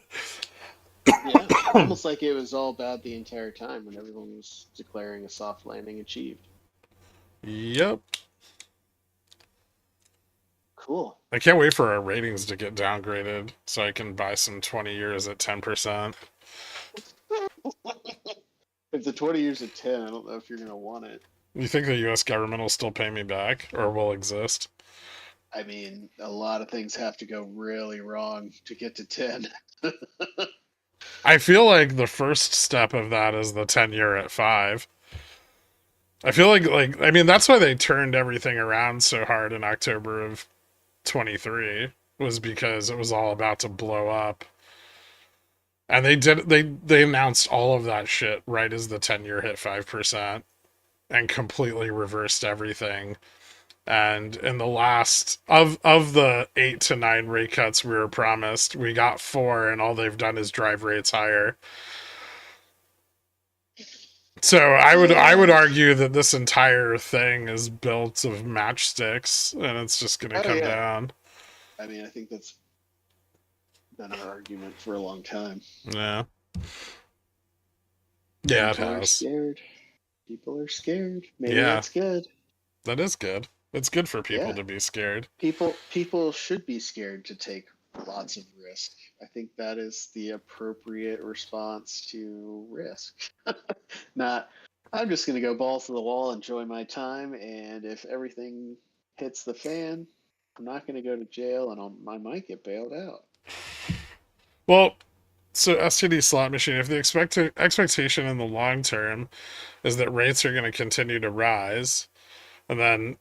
B: almost like it was all bad the entire time when everyone was declaring a soft landing achieved.
A: Yep.
B: Cool.
A: I can't wait for our ratings to get downgraded so I can buy some 20 years at 10%.
B: If the 20 years at 10, I don't know if you're going to want it.
A: You think the U.S. government will still pay me back, or will exist?
B: I mean, a lot of things have to go really wrong to get to 10.
A: I feel like the first step of that is the 10-year at 5. I feel like I mean that's why they turned everything around so hard in October of 23 was because it was all about to blow up. And they announced all of that shit right as the 10-year hit 5% and completely reversed everything. And in the last of the 8 to 9 rate cuts we were promised, we got 4 and all they've done is drive rates higher. So I would argue that this entire thing is built of matchsticks and it's just going to
B: Oh,
A: come
B: yeah.
A: down.
B: I mean, I think that's been our argument for a long time.
A: Yeah. Yeah, it
B: People are
A: has.
B: scared. People are scared. Maybe
A: Yeah,
B: that's good.
A: that is good. It's good for people
B: Yeah.
A: to be scared.
B: People should be scared to take lots of risk. I think that is the appropriate response to risk. Not, I'm just going to go balls to the wall, enjoy my time, and if everything hits the fan, I'm not going to go to jail, and I might get bailed out.
A: Well, so STD slot machine, if the expectation in the long term is that rates are going to continue to rise, and then,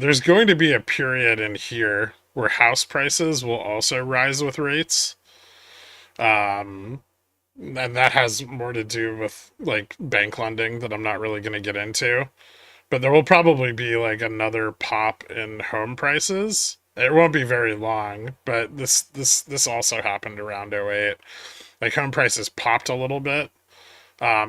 A: there's going to be a period in here where house prices will also rise with rates. Um, and that has more to do with like bank lending that I'm not really going to get into. But there will probably be like another pop in home prices. It won't be very long, but this also happened around '08. Like home prices popped a little bit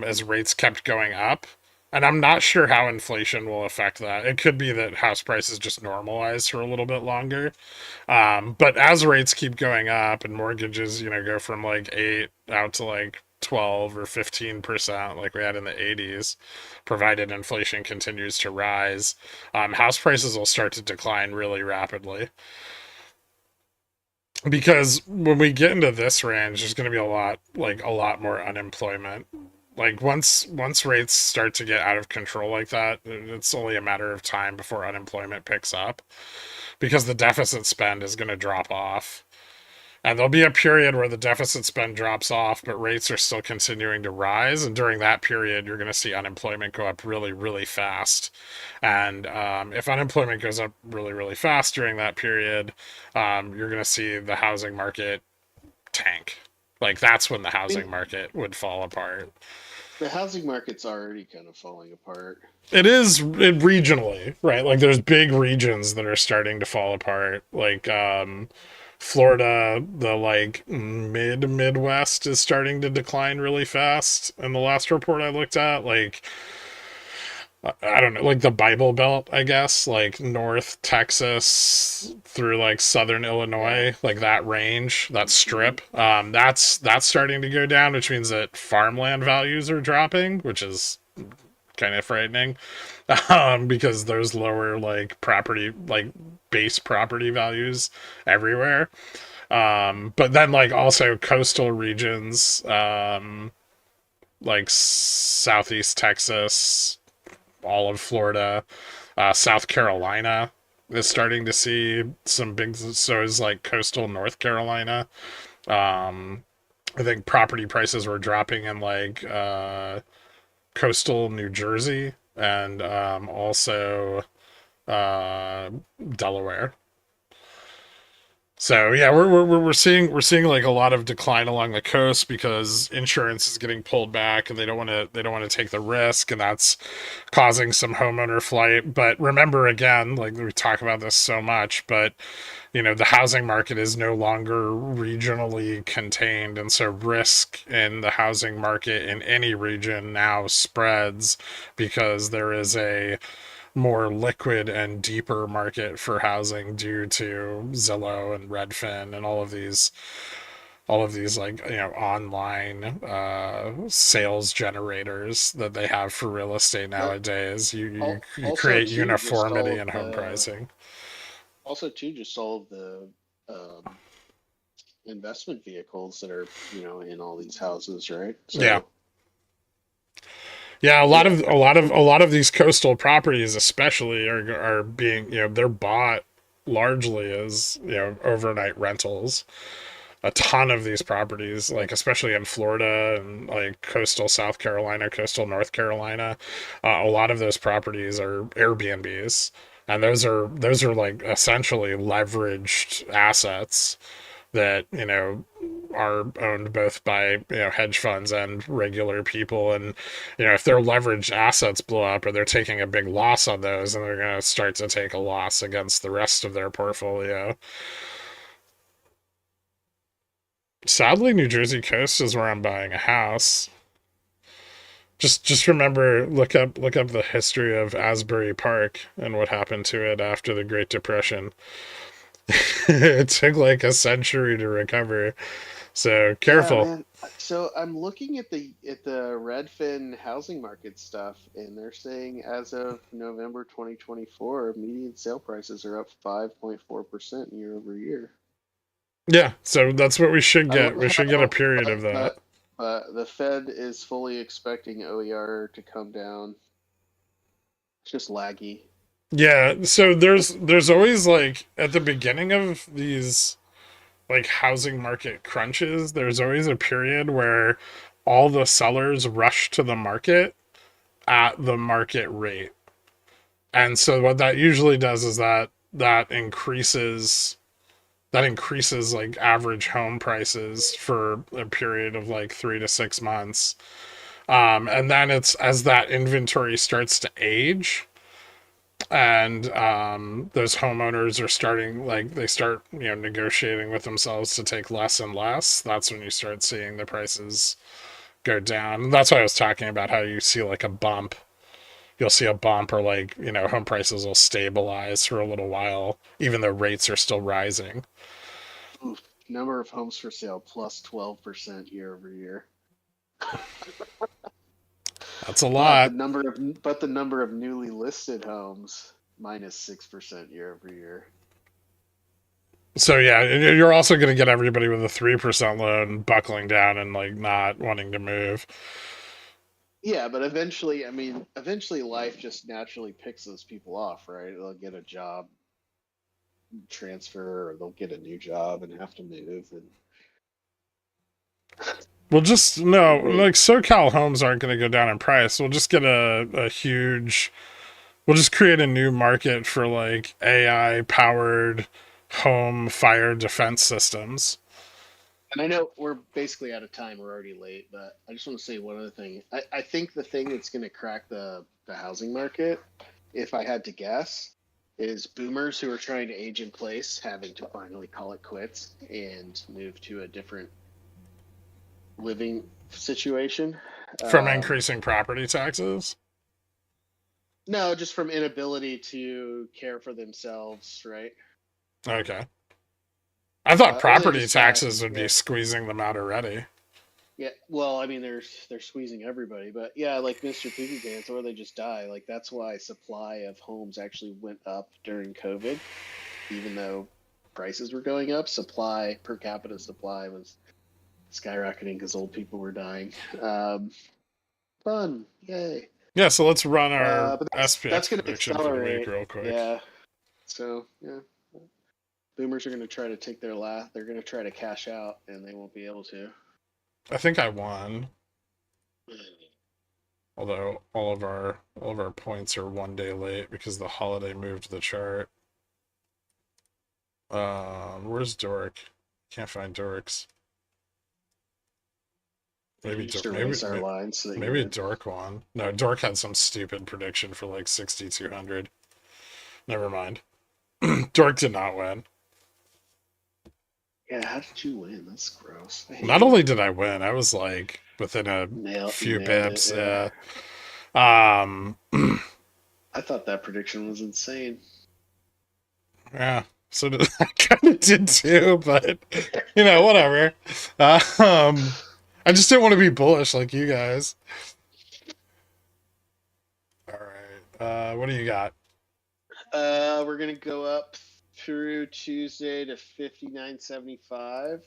A: as rates kept going up. And I'm not sure how inflation will affect that. It could be that house prices just normalize for a little bit longer. But as rates keep going up and mortgages, go from like 8 out to like 12 or 15%, like we had in the 80s, provided inflation continues to rise, house prices will start to decline really rapidly. Because when we get into this range, there's going to be a lot more unemployment. Like once rates start to get out of control like that, it's only a matter of time before unemployment picks up because the deficit spend is going to drop off. And there'll be a period where the deficit spend drops off, but rates are still continuing to rise. And during that period, you're going to see unemployment go up really, really fast. And if unemployment goes up really, really fast during that period, you're going to see the housing market tank. Like that's when the
B: I mean,
A: housing market would fall apart.
B: the housing market's already kind of falling apart.
A: It is regionally, right? Like there's big regions that are starting to fall apart. Like Florida, the like Midwest is starting to decline really fast. In the last report I looked at, like I don't know, like the Bible Belt, I guess, like North Texas through like Southern
B: Yeah.
A: Illinois, like that range, that strip. That's starting to go down, which means that farmland values are dropping, which is kind of frightening, because there's lower like property, like base property values everywhere. But then like also coastal regions, like Southeast Texas, all of Florida, South Carolina is starting to see some big. So is like coastal North Carolina. Um, I think property prices were dropping in like coastal New Jersey and also uh, Delaware. So yeah, we're seeing like a lot of decline along the coast because insurance is getting pulled back and they don't want to take the risk, and that's causing some homeowner flight. But remember again, like we talk about this so much, but the housing market is no longer regionally contained, and so risk in the housing market in any region now spreads because there is a more liquid and deeper market for housing due to Zillow and Redfin and all of these like online sales generators that they have for real estate
B: But
A: nowadays. You
B: also
A: create
B: too, just
A: uniformity
B: all
A: in
B: of
A: home
B: the
A: pricing.
B: also too, just all of the investment vehicles that are in all these houses, right?
A: Yeah,
B: So
A: Yeah,
B: Yeah,
A: a lot of these coastal properties, especially, are being, they're bought largely as, overnight rentals. A ton of these properties, like especially in Florida and like coastal South Carolina, coastal North Carolina, a lot of those properties are Airbnbs, and those are like essentially leveraged assets that are owned both by hedge funds and regular people. And if their leveraged assets blow up or they're taking a big loss on those, and they're going to start to take a loss against the rest of their portfolio. Sadly, New Jersey coast is where I'm buying a house. Just remember, look up the history of Asbury Park and what happened to it after the Great Depression. It took like a century to recover. So
B: yeah,
A: careful.
B: man. So I'm looking at the Redfin housing market stuff, and they're saying as of November 2024, median sale prices are up 5.4% year over year.
A: Yeah, so that's what we should
B: I
A: get.
B: love
A: We should get a
B: how,
A: period of that.
B: but the Fed is fully expecting OER to come down. It's just laggy.
A: Yeah, so there's always like at the beginning of these like housing market crunches, there's always a period where all the sellers rush to the market at the market rate. And so what that usually does is that increases like average home prices for a period of like 3 to 6 months. And then it's as that inventory starts to age, and those homeowners are starting, like, they start negotiating with themselves to take less and less. That's when you start seeing the prices go down. And that's why I was talking about how you see like a bump. You'll see a bump, or like home prices will stabilize for a little while, even though rates are still rising.
B: Oof. Number of homes for sale plus 12% year over year.
A: That's a
B: But the
A: lot.
B: number of but the number of newly listed homes minus 6% year over year.
A: So yeah, you're also going to get everybody with a 3% loan buckling down and like not wanting to move.
B: Yeah, but eventually, I mean, eventually life just naturally picks those people off, right? They'll get a job transfer, or they'll get a new job and have to move, and
A: We'll just no,
B: rate.
A: like SoCal homes aren't going to go down in price. We'll just get a huge. We'll just create a new market for like AI powered home fire defense systems.
B: And I know we're basically out of time. We're already late, but I just want to say one other thing. I think the thing that's going to crack the housing market, if I had to guess, is boomers who are trying to age in place having to finally call it quits and move to a different living situation.
A: From
B: Um,
A: increasing property taxes.
B: no, just from inability to care for themselves, right?
A: Okay. I thought
B: Or they
A: property
B: just die.
A: taxes would be
B: Yeah.
A: squeezing them out already.
B: Yeah, well, I mean, they're squeezing everybody, but yeah, like Mr. Poopy Pants, or they just die. Like that's why supply of homes actually went up during COVID, even though prices were going up. Supply per capita supply was skyrocketing because old people were dying. Um, Fun, yay!
A: Yeah, so let's run our
B: But
A: SPX
B: that's going to
A: prediction for the week
B: accelerate.
A: real quick.
B: Yeah. So yeah, boomers are going to try to take their last. They're going to try to cash out, and they won't be able to.
A: I think I won, although all of our points are 1 day late because the holiday moved the chart. Where's Dork? Can't find Dorks.
B: You
A: Maybe
B: just
A: maybe
B: erase our lines so that you
A: maybe
B: win.
A: Dork won. No, Dork had some stupid prediction for like 6,200. Never mind. Dork did not win.
B: Yeah, how did you win? That's gross. I hate
A: Not
B: it.
A: only did I win, I was like within a
B: You
A: few
B: nailed it.
A: bips.
B: Yeah.
A: Um,
B: I thought that prediction was insane.
A: yeah. So did, I kind of did too, but whatever. I just didn't want to be bullish like you guys. All right. What do you got?
B: We're gonna go up through Tuesday to 59.75.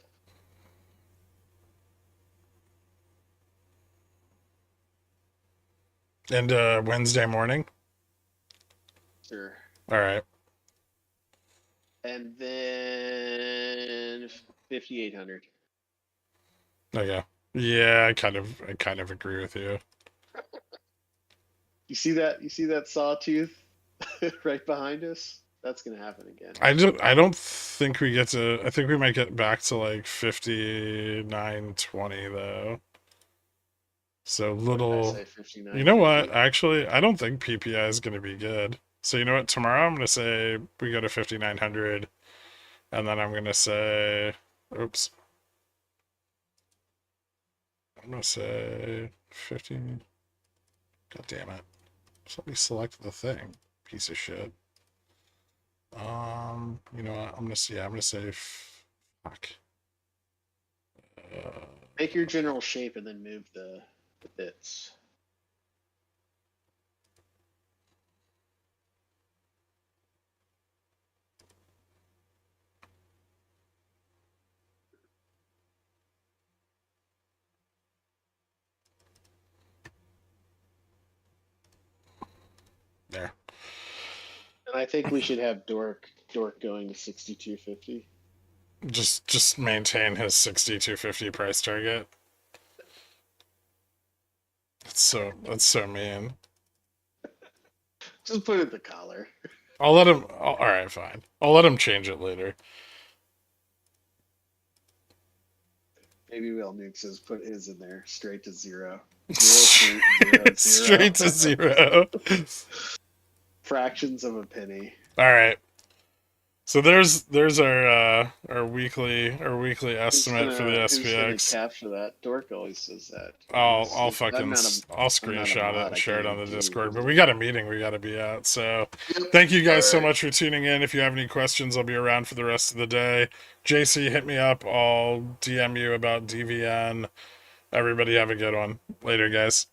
A: And Wednesday morning.
B: Sure.
A: All right.
B: And then 5,800.
A: Okay. Yeah, I kind of agree with you.
B: You see that? You see that sawtooth right behind us? That's gonna happen again.
A: I don't think we get to. I think we might get back to like 59.20 though. So
B: What did I
A: little.
B: say?
A: You know what?
B: 59.50.
A: Actually, I don't think PPI is going to be good. So you know what? Tomorrow I'm going to say we go to 5,900, and then I'm going to say, oops, I'm going to say 50. God damn it! Just let me select the thing. Piece of shit. You know what? I'm gonna say, fuck. Uh,
B: Make your general shape and then move the bits.
A: there.
B: And I think we should have Dork going to 62.50.
A: Just maintain his 62.50 price target. That's so mean.
B: Just put it the collar.
A: I'll let him. All right, fine. I'll let him change it later.
B: Maybe Will Nukes says put his in there straight to zero. 0.00.
A: Straight to zero.
B: Fractions of a penny.
A: All right. So there's our weekly estimate for the
B: Who's gonna
A: SPX.
B: capture that? Dork always says that.
A: I'll
B: I'm
A: fucking
B: not a
A: I'll
B: I'm not a
A: screenshot it
B: mod.
A: and
B: I
A: share
B: can't
A: it on
B: even
A: the
B: do
A: Discord.
B: anything.
A: But we got a meeting we got to be at. So
B: Yep.
A: thank you
B: All
A: guys so
B: right.
A: much for tuning in. If you have any questions, I'll be around for the rest of the day. JC, hit me up. I'll DM you about DVN. Everybody have a good one. Later, guys.